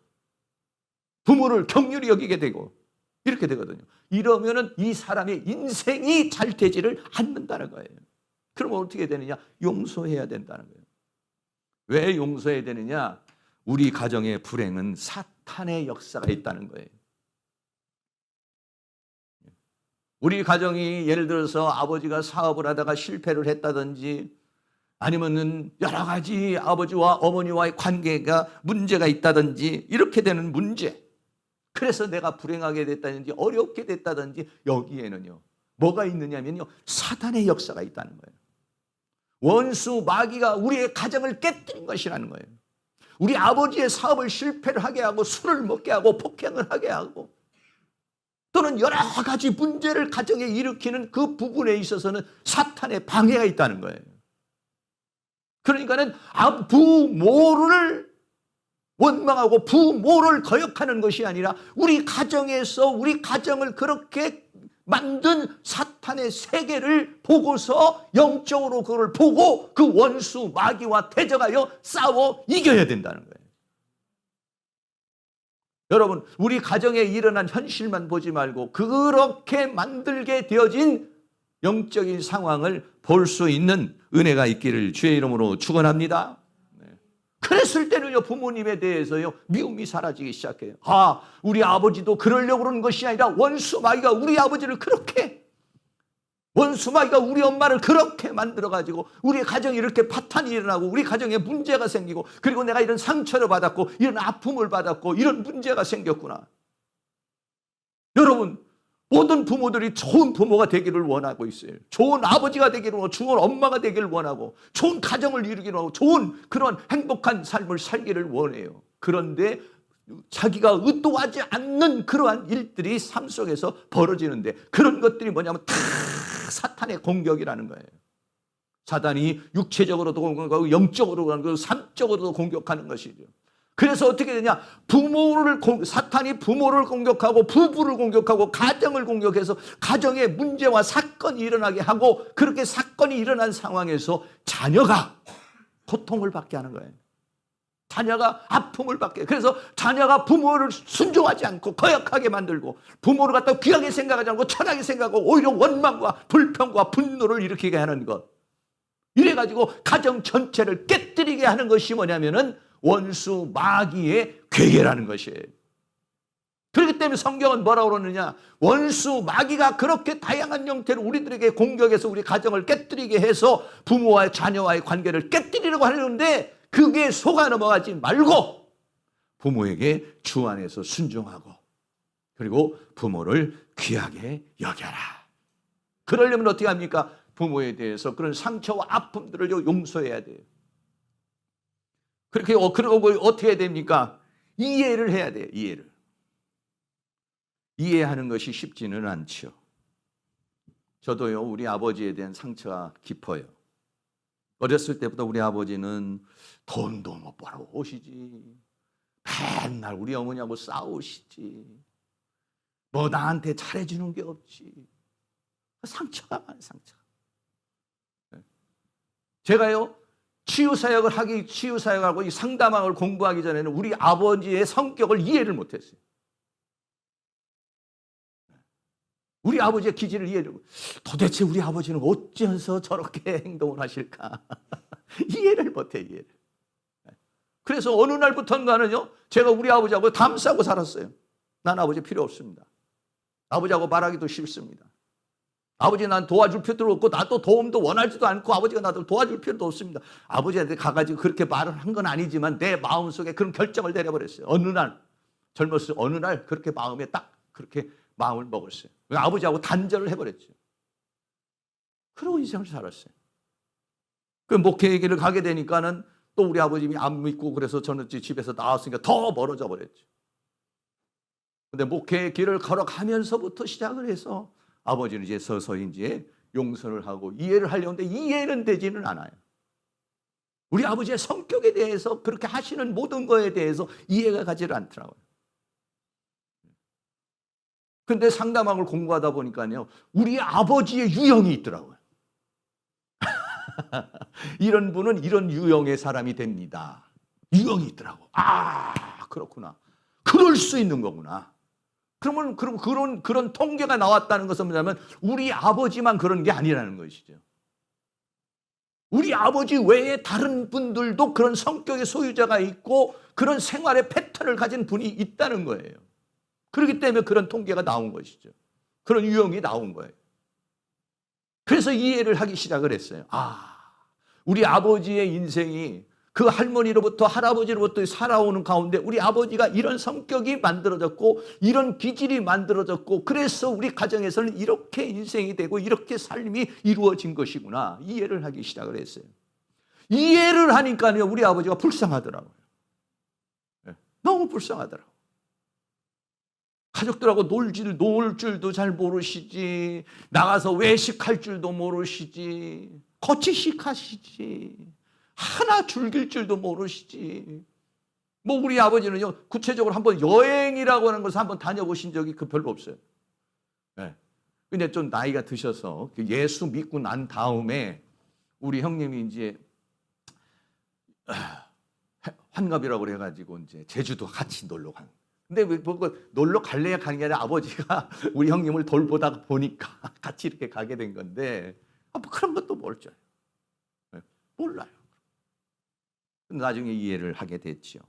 부모를 긍휼히 여기게 되고 이렇게 되거든요. 이러면은 이 사람의 인생이 잘 되지를 않는다는 거예요. 그러면 어떻게 되느냐? 용서해야 된다는 거예요. 왜 용서해야 되느냐? 우리 가정의 불행은 사탄의 역사가 있다는 거예요. 우리 가정이 예를 들어서 아버지가 사업을 하다가 실패를 했다든지 아니면은 여러 가지 아버지와 어머니와의 관계가 문제가 있다든지 이렇게 되는 문제. 그래서 내가 불행하게 됐다든지 어렵게 됐다든지 여기에는요. 뭐가 있느냐면요. 사탄의 역사가 있다는 거예요. 원수 마귀가 우리의 가정을 깨뜨린 것이라는 거예요. 우리 아버지의 사업을 실패를 하게 하고 술을 먹게 하고 폭행을 하게 하고 또는 여러 가지 문제를 가정에 일으키는 그 부분에 있어서는 사탄의 방해가 있다는 거예요. 그러니까는 부모를 원망하고 부모를 거역하는 것이 아니라 우리 가정에서 우리 가정을 그렇게 만든 사탄의 세계를 보고서 영적으로 그걸 보고 그 원수 마귀와 대적하여 싸워 이겨야 된다는 거예요. 여러분, 우리 가정에 일어난 현실만 보지 말고 그렇게 만들게 되어진 영적인 상황을 볼 수 있는 은혜가 있기를 주의 이름으로 축원합니다. 그랬을 때는요, 부모님에 대해서요, 미움이 사라지기 시작해요. 아, 우리 아버지도 그러려고 그러는 것이 아니라 원수 마귀가 우리 아버지를 그렇게, 원수 마귀가 우리 엄마를 그렇게 만들어가지고 우리 가정이 이렇게 파탄이 일어나고 우리 가정에 문제가 생기고 그리고 내가 이런 상처를 받았고 이런 아픔을 받았고 이런 문제가 생겼구나. 여러분, 모든 부모들이 좋은 부모가 되기를 원하고 있어요. 좋은 아버지가 되기를 원하고 좋은 엄마가 되기를 원하고 좋은 가정을 이루기를 원하고 좋은 그런 행복한 삶을 살기를 원해요. 그런데 자기가 의도하지 않는 그러한 일들이 삶 속에서 벌어지는데 그런 것들이 뭐냐면 다 사탄의 공격이라는 거예요. 사탄이 육체적으로도 공격하고 영적으로도 공격하고 삶적으로도 공격하는 것이죠. 그래서 어떻게 되냐? 사탄이 부모를 공격하고 부부를 공격하고 가정을 공격해서 가정에 문제와 사건이 일어나게 하고 그렇게 사건이 일어난 상황에서 자녀가 고통을 받게 하는 거예요. 자녀가 아픔을 받게. 그래서 자녀가 부모를 순종하지 않고 거역하게 만들고 부모를 갖다 귀하게 생각하지 않고 천하게 생각하고 오히려 원망과 불평과 분노를 일으키게 하는 것. 이래가지고 가정 전체를 깨뜨리게 하는 것이 뭐냐면은 원수 마귀의 괴계라는 것이에요. 그렇기 때문에 성경은 뭐라고 그러느냐? 원수 마귀가 그렇게 다양한 형태로 우리들에게 공격해서 우리 가정을 깨뜨리게 해서 부모와 자녀와의 관계를 깨뜨리려고 하는데 그게 속아 넘어가지 말고 부모에게 주 안에서 순종하고 그리고 부모를 귀하게 여겨라. 그러려면 어떻게 합니까? 부모에 대해서 그런 상처와 아픔들을 용서해야 돼요. 그렇게 그러고 어떻게 해야 됩니까? 이해를 해야 돼요. 이해를. 이해하는 것이 쉽지는 않죠. 저도요, 우리 아버지에 대한 상처가 깊어요. 어렸을 때부터 우리 아버지는 돈도 못 벌어오시지, 맨날 우리 어머니하고 싸우시지, 뭐 나한테 잘해주는 게 없지. 상처가 많아요, 상처. 제가요, 치유사역하고 이 상담학을 공부하기 전에는 우리 아버지의 성격을 이해를 못했어요. 우리 아버지의 기질을 이해를, 도대체 우리 아버지는 어째서 저렇게 행동을 하실까? 이해를 못해, 이해를. 그래서 어느 날부터인가는요, 제가 우리 아버지하고 담싸고 살았어요. 난 아버지 필요 없습니다. 아버지하고 말하기도 싫습니다. 아버지 난 도와줄 필요도 없고 나도 도움도 원하지도 않고 아버지가 나도 도와줄 필요도 없습니다. 아버지한테 가가지고 그렇게 말을 한 건 아니지만 내 마음속에 그런 결정을 내려버렸어요. 어느 날, 젊었을 어느 날 그렇게 마음에 딱 그렇게 마음을 먹었어요. 아버지하고 단절을 해버렸죠. 그러고 인생을 살았어요. 그 목회의 길을 가게 되니까는 또 우리 아버님이 안 믿고 그래서 저는 집에서 나왔으니까 더 멀어져 버렸죠. 근데 목회의 길을 걸어가면서부터 시작을 해서 아버지는 이제 서서히 이제 용서를 하고 이해를 하려는데 이해는 되지는 않아요. 우리 아버지의 성격에 대해서 그렇게 하시는 모든 거에 대해서 이해가 가지를 않더라고요. 근데 상담학을 공부하다 보니까요, 우리 아버지의 유형이 있더라고요. 이런 분은 이런 유형의 사람이 됩니다. 유형이 있더라고. 아, 그렇구나. 그럴 수 있는 거구나. 그러면 그런 통계가 나왔다는 것은 뭐냐면 우리 아버지만 그런 게 아니라는 것이죠. 우리 아버지 외에 다른 분들도 그런 성격의 소유자가 있고 그런 생활의 패턴을 가진 분이 있다는 거예요. 그렇기 때문에 그런 통계가 나온 것이죠. 그런 유형이 나온 거예요. 그래서 이해를 하기 시작을 했어요. 우리 아버지의 인생이 그 할머니로부터 할아버지로부터 살아오는 가운데 우리 아버지가 이런 성격이 만들어졌고 이런 기질이 만들어졌고 그래서 우리 가정에서는 이렇게 인생이 되고 이렇게 삶이 이루어진 것이구나. 이해를 하기 시작을 했어요. 이해를 하니까요, 우리 아버지가 불쌍하더라고요. 너무 불쌍하더라고요. 가족들하고 놀 줄도 잘 모르시지, 나가서 외식할 줄도 모르시지, 거치식 하시지, 하나 즐길 줄도 모르시지. 뭐 우리 아버지는요, 구체적으로 한번 여행이라고 하는 것을 한번 다녀보신 적이 별로 없어요. 네. 근데 좀 나이가 드셔서 예수 믿고 난 다음에 우리 형님이 이제 환갑이라고 그래가지고 이제 제주도 같이 놀러 간. 근데 왜 놀러 갈래야 가는 게 아니라 아버지가 우리 형님을 돌보다 보니까 같이 이렇게 가게 된 건데, 뭐 그런 것도 모를 줄 알아요. 몰라요. 나중에 이해를 하게 됐죠.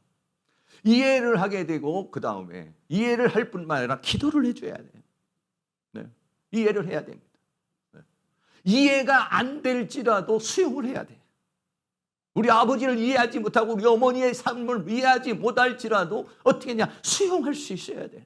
이해를 하게 되고 그 다음에 이해를 할 뿐만 아니라 기도를 해줘야 돼요. 네. 이해를 해야 됩니다. 네. 이해가 안 될지라도 수용을 해야 돼요. 우리 아버지를 이해하지 못하고 우리 어머니의 삶을 이해하지 못할지라도 어떻게 했냐, 수용할 수 있어야 돼.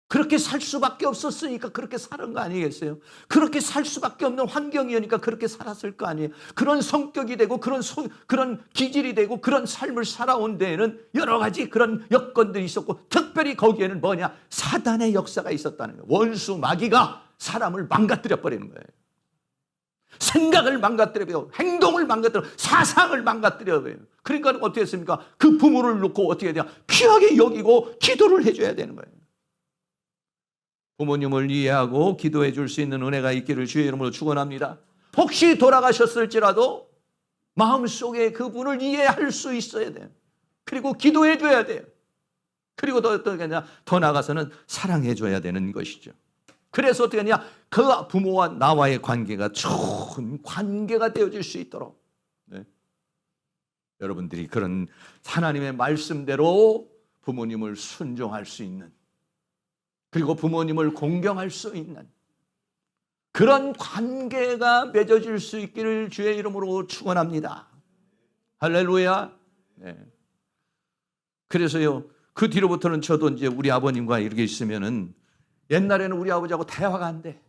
그렇게 살 수밖에 없었으니까 그렇게 사는 거 아니겠어요? 그렇게 살 수밖에 없는 환경이니까 그렇게 살았을 거 아니에요? 그런 성격이 되고 그런 기질이 되고 그런 삶을 살아온 데에는 여러 가지 그런 여건들이 있었고 특별히 거기에는 뭐냐? 사단의 역사가 있었다는 거예요. 원수 마귀가 사람을 망가뜨려 버리는 거예요. 생각을 망가뜨려요. 행동을 망가뜨려, 사상을 망가뜨려요. 그러니까 어떻게 했습니까? 그 부모를 놓고 어떻게 해야 돼요? 귀하게 여기고 기도를 해줘야 되는 거예요. 부모님을 이해하고 기도해 줄 수 있는 은혜가 있기를 주의 이름으로 축원합니다. 혹시 돌아가셨을지라도 마음속에 그분을 이해할 수 있어야 돼요. 그리고 기도해 줘야 돼요. 그리고 더 나아가서는 사랑해 줘야 되는 것이죠. 그래서 어떻게 하냐? 그 부모와 나와의 관계가 좋은 관계가 되어질 수 있도록, 네. 여러분들이 그런 하나님의 말씀대로 부모님을 순종할 수 있는, 그리고 부모님을 공경할 수 있는 그런 관계가 맺어질 수 있기를 주의 이름으로 축원합니다. 할렐루야. 네. 그래서요, 그 뒤로부터는 저도 이제 우리 아버님과 이렇게 있으면은, 옛날에는 우리 아버지하고 대화가 안 돼.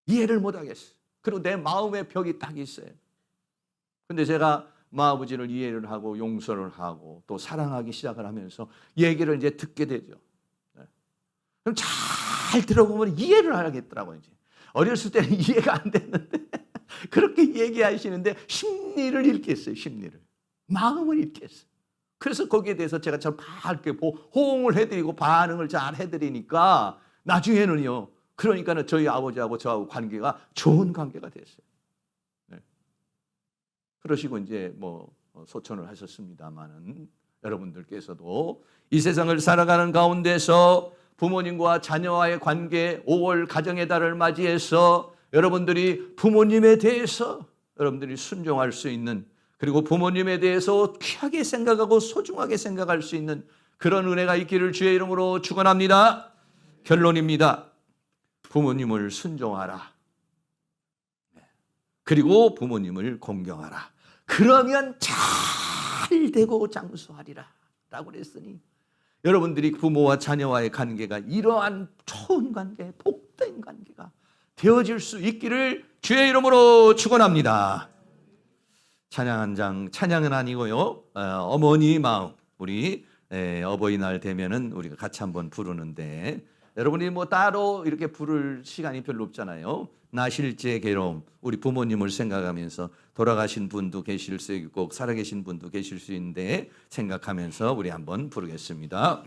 이해를 못하겠어요. 그리고 내 마음의 벽이 딱 있어요. 근데 제가 마아버지를 이해를 하고 용서를 하고 또 사랑하기 시작을 하면서 얘기를 이제 듣게 되죠. 그럼 잘 들어보면 이해를 하겠더라고요. 이제 어렸을 때는 이해가 안 됐는데 그렇게 얘기하시는데 심리를 읽겠어요. 심리를. 마음을 읽겠어요. 그래서 거기에 대해서 제가 잘 밝게 호응을 해드리고 반응을 잘 해드리니까 나중에는요. 그러니까는 저희 아버지하고 저하고 관계가 좋은 관계가 됐어요. 네. 그러시고 이제 뭐 소천을 하셨습니다만은 여러분들께서도 이 세상을 살아가는 가운데서 부모님과 자녀와의 관계 5월 가정의 달을 맞이해서 여러분들이 부모님에 대해서 여러분들이 순종할 수 있는 그리고 부모님에 대해서 귀하게 생각하고 소중하게 생각할 수 있는 그런 은혜가 있기를 주의 이름으로 축원합니다. 결론입니다. 부모님을 순종하라. 그리고 부모님을 공경하라. 그러면 잘 되고 장수하리라 라고 그랬으니 여러분들이 부모와 자녀와의 관계가 이러한 좋은 관계, 복된 관계가 되어질 수 있기를 주의 이름으로 축원합니다. 찬양 한 장, 찬양은 아니고요. 어머니 마음, 우리 어버이날 되면은 우리가 같이 한번 부르는데 여러분이 뭐 따로 이렇게 부를 시간이 별로 없잖아요. 나실제 괴로움, 우리 부모님을 생각하면서 돌아가신 분도 계실 수 있고 살아계신 분도 계실 수 있는데 생각하면서 우리 한번 부르겠습니다.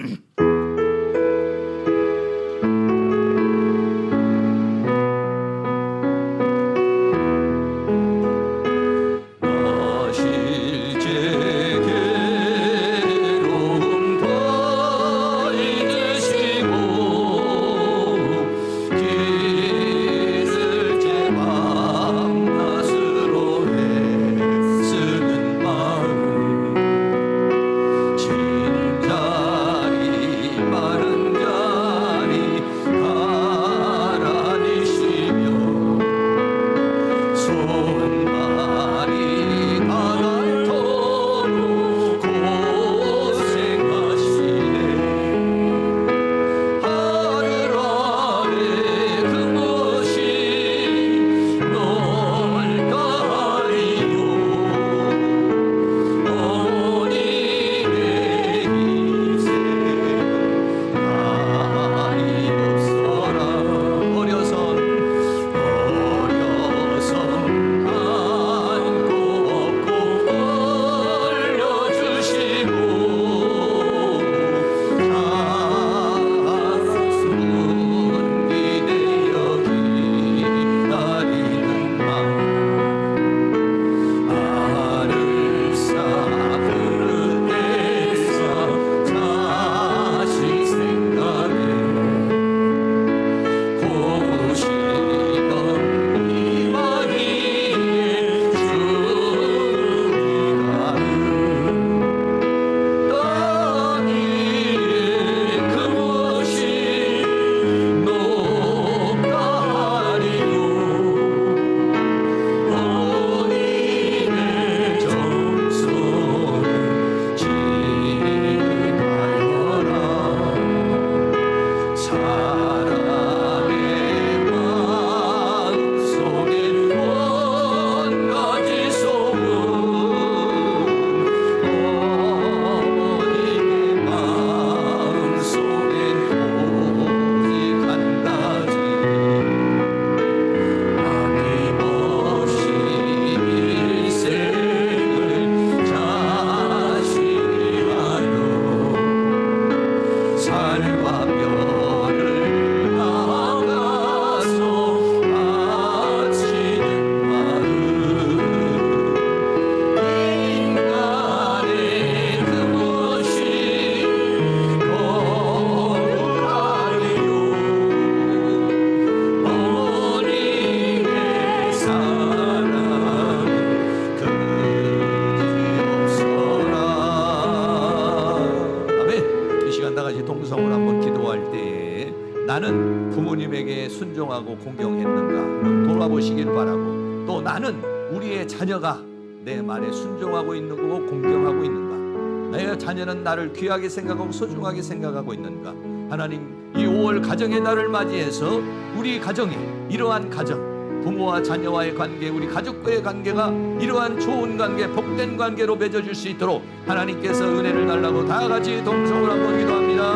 나는 부모님에게 순종하고 공경했는가 돌아보시길 바라고, 또 나는 우리의 자녀가 내 말에 순종하고 있는 거고 공경하고 있는가, 내 자녀는 나를 귀하게 생각하고 소중하게 생각하고 있는가. 하나님, 이 5월 가정의 날을 맞이해서 우리 가정이 이러한 가정, 부모와 자녀와의 관계, 우리 가족과의 관계가 이러한 좋은 관계, 복된 관계로 맺어질 수 있도록 하나님께서 은혜를 달라고 다 같이 동성을 한번 기도합니다.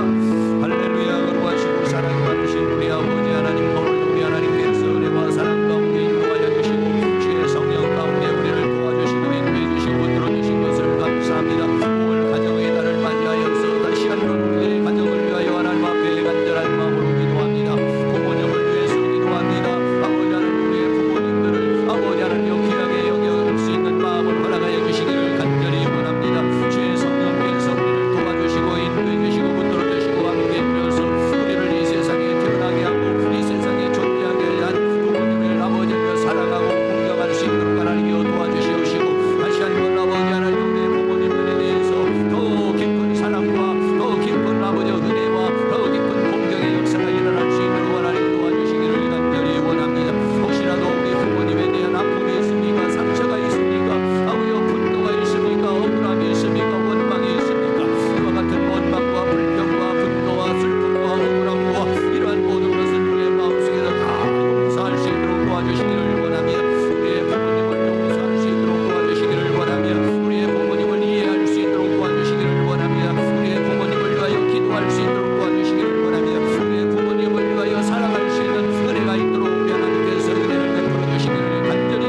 할렐루야. 거룩하시고 사랑이 많으신 우리 아버지 하나님, 오늘도 우리 하나님께서 은혜와 사랑 가운데 인도하여 주시고 주의 성령 가운데 우리를 도와주시고 인도해 주시고 들어주신 것을 감사합니다. 오늘 가정의 달을 맞이하여서 다시 한번 우리의 가정을 위하여 하나님 앞에 간절한 마음으로 기도합니다. 부모님을 위해서 기도합니다. 아버지 하나님, 우리의 부모님들을 아버지 하나님 귀하게 여겨줄 수 있는 마음을 허락하여 주시기를 간절히 원합니다. 주의 성령께서 우리를 도와주시고 인도해 주시고 붙들어 주시고 함께 해주셔서 우리를 이 세상에 태어나게 하고 이 세상에 존재하게 한 부모님을 아버지를 사랑하고 공경할 수 있도록 하나님이여 도와주시옵시고 다시 한번 아버지 하나님, 우리의 부모님들에 대해서 더 깊은 사랑과 더 깊은 아버지 은혜와 더 깊은 공경의 역사가 일어날 수 있도록 하나님 도와주시기를 간절히 원합니다. 혹시라도 우리 부모님에 대한 아픔이 있습니까? 상처가 있습니까? 아버지여 분노가 있습니까? 억울함이 있습니까? 원망이 있습니까? 이와 같은 원망과 불평과 분노와 슬픔과 억울함과 이러한 모든 것을 우리의 마음속에서 다 용서할 수 있도록 도와주시기를 원합니다. 우리의 부모님을 용서할 수 있도록 도와주시기를 원합니다. 우리의 부모님을 이해할 수 있도록 도와주시기를 원합니다. 우리의 부모님을 위하여 기도할 수 있도록 도와주시기를 원합니다. 우리의 부모님을 위하여 살아갈 수 있는 은혜가 있도록 우리 하나님께서 은혜를 베풀어 주시기를 간절히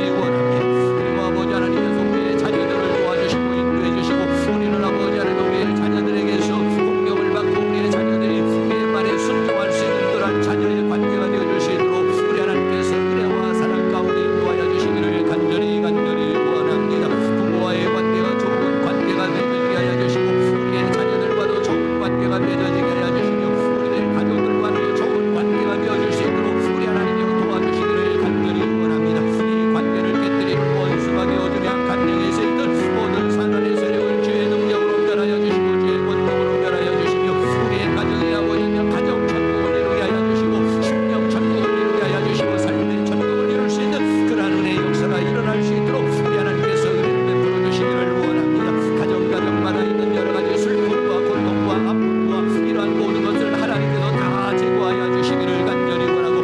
원합니다. 그리고 아버지 하나님께서 우리의 자녀들을 도와주시고 인도해 주시고 우리는 아버지 하나님 우리의 자녀들에게서 공경을 받고 우리의 자녀들이 우리의 말에 순종할 수 있는 그런 자녀의 관계가 되어줄 수 있도록 우리 하나님께서 은혜와 사랑 가운데 인도하여 주시기를 간절히 원합니다. 부모와의 관계가 좋은 관계가 되게 하여 주시고 우리의 자녀들과도 좋은 관계가 맺어지게 하여 주시며 우리의 가족들과도 좋은 관계가 되어질 수 있도록 우리 하나님이 도와주시기를 간절히 원합니다. 이 관계를 깨뜨리는 원수가 되어주며 간령에서 있던 모든 사단의 세력을 주의 능력으로 멸하여 주시고 주의 권능으로 멸하여 주시며 우리의 가정의 아버지는 가정 천국을 이루게 하여 주시고 심령 천국을 이루게 하여 주시고 삶의 천국을 이룰 수 있는 그러한 은혜의 역사가 일어날 수 있도록 우리 하나님께서 은혜를 베풀어 주시기를 원합니다. 가정마다 있는 여러 가지 슬픔과 고통과 아픔과 이러한 모든 것을 하나님께서 다 제거하여 주시기를 간절히 원하고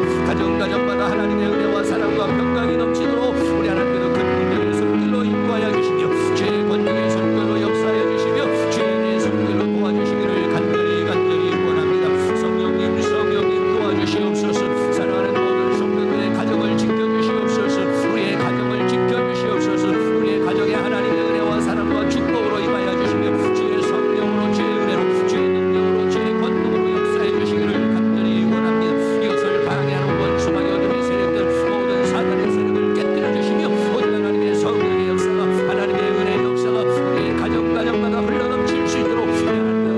가정마다 하나님의 은혜와 사랑과 평강이 넘치도록 우리 하나님께서 큰 능력의 손길로 인도하여 주시며 죄의 권능의 손길로 역사하여 주시며 죄의 손길로 도와주시기를 간절히 원합니다. 성령님 도와주시옵소서. 사랑하는 모든 성도들의 가정을 지켜주시옵소서. 우리의 가정을 지켜주시옵소서. 우리의 가정에 하나님의 은혜와 사랑과 축복으로 임하여 주시며 주의 성령으로 주의 은혜로 주의 능력으로 주의 권능으로 역사해 주시기를 간절히 원합니다. 이것을 방해하는 원수와 어둠의 세력들 모든 사단의 세력을 깨뜨려 주시며 오직 하나님의 성령의 역사가 하나님의 은혜의 역사가 우리의 가정마다 흘러넘칠 수 있도록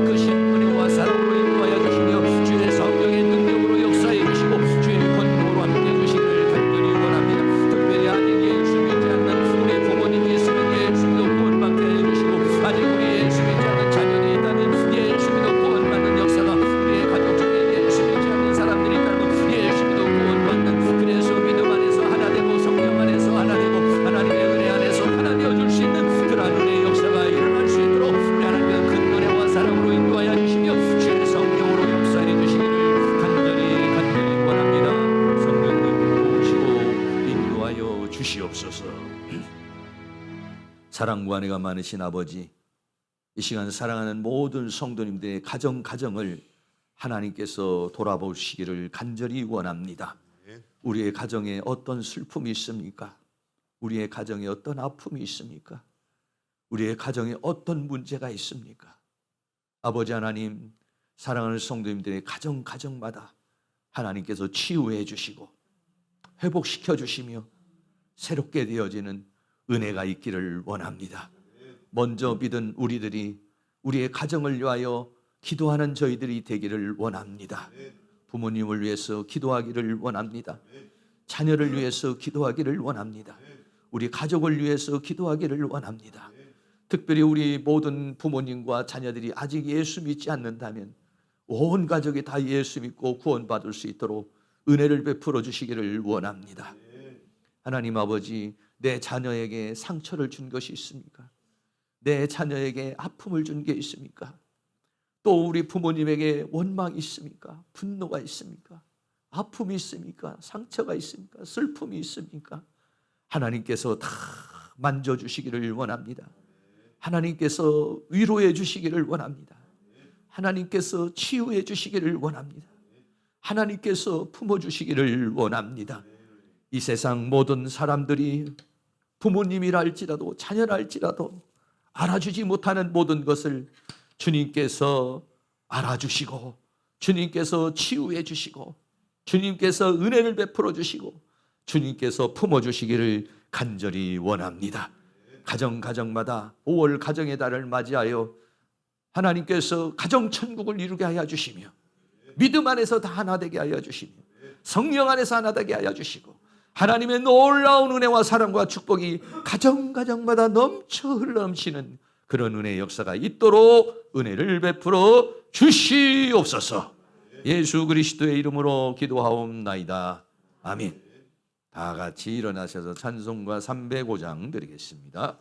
그 신은혜와 사랑으로 인도하여 주시며 주의 성령의 능력으로 역사해 주시고 주의 권능으로 함께 해주시기를 간절히 원합니다. 특별히 아직 예수 믿지 않는 우리 부모님이 있으면 예수 믿어 구원받게 해주시고 아직 우리 예수 믿지 않는 자녀들이 있다면 예수 믿어 구원받는 역사가 우리의 가족 중에 예수 믿지 않는 사람들이 있다면 예수 믿어 구원받는 그래서 믿음 안에서 하나 되고 성령 안에서 하나 되고 하나님의 은혜 안에서 하나 되어줄 수 있는 그러한 은혜의 역사가 일어날 수 있도록 우리 하나님께서 큰 은혜와 사랑으로 인도하여 주시며 주의 성령으로 역사해 주시기를 간절히 원합니다. 성령님 도우시고 인도하여 주시옵소서. 사랑과 은혜가 많으신 아버지, 이 시간 사랑하는 모든 성도님들의 가정을 하나님께서 돌아보시기를 간절히 원합니다. 우리의 가정에 어떤 슬픔이 있습니까? 우리의 가정에 어떤 아픔이 있습니까? 우리의 가정에 어떤 문제가 있습니까? 아버지 하나님, 사랑하는 성도님들의 가정마다 하나님께서 치유해 주시고 회복시켜 주시며 새롭게 되어지는 은혜가 있기를 원합니다. 먼저 믿은 우리들이 우리의 가정을 위하여 기도하는 저희들이 되기를 원합니다. 부모님을 위해서 기도하기를 원합니다. 자녀를 위해서 기도하기를 원합니다. 우리 가족을 위해서 기도하기를 원합니다. 특별히 우리 모든 부모님과 자녀들이 아직 예수 믿지 않는다면 온 가족이 다 예수 믿고 구원받을 수 있도록 은혜를 베풀어 주시기를 원합니다. 하나님 아버지, 내 자녀에게 상처를 준 것이 있습니까? 내 자녀에게 아픔을 준 게 있습니까? 또 우리 부모님에게 원망이 있습니까? 분노가 있습니까? 아픔이 있습니까? 상처가 있습니까? 슬픔이 있습니까? 하나님께서 다 만져주시기를 원합니다. 하나님께서 위로해 주시기를 원합니다. 하나님께서 치유해 주시기를 원합니다. 하나님께서 품어주시기를 원합니다. 이 세상 모든 사람들이 부모님이라 할지라도 자녀라 할지라도 알아주지 못하는 모든 것을 주님께서 알아주시고 주님께서 치유해 주시고 주님께서 은혜를 베풀어 주시고 주님께서 품어주시기를 간절히 원합니다. 가정마다 5월 가정의 달을 맞이하여 하나님께서 가정천국을 이루게 하여 주시며 믿음 안에서 다 하나 되게 하여 주시며 성령 안에서 하나 되게 하여 주시고 하나님의 놀라운 은혜와 사랑과 축복이 가정마다 넘쳐 흘러넘치는 그런 은혜의 역사가 있도록 은혜를 베풀어 주시옵소서. 예수 그리스도의 이름으로 기도하옵나이다. 아멘. 다 같이 일어나셔서 찬송가 305장 드리겠습니다.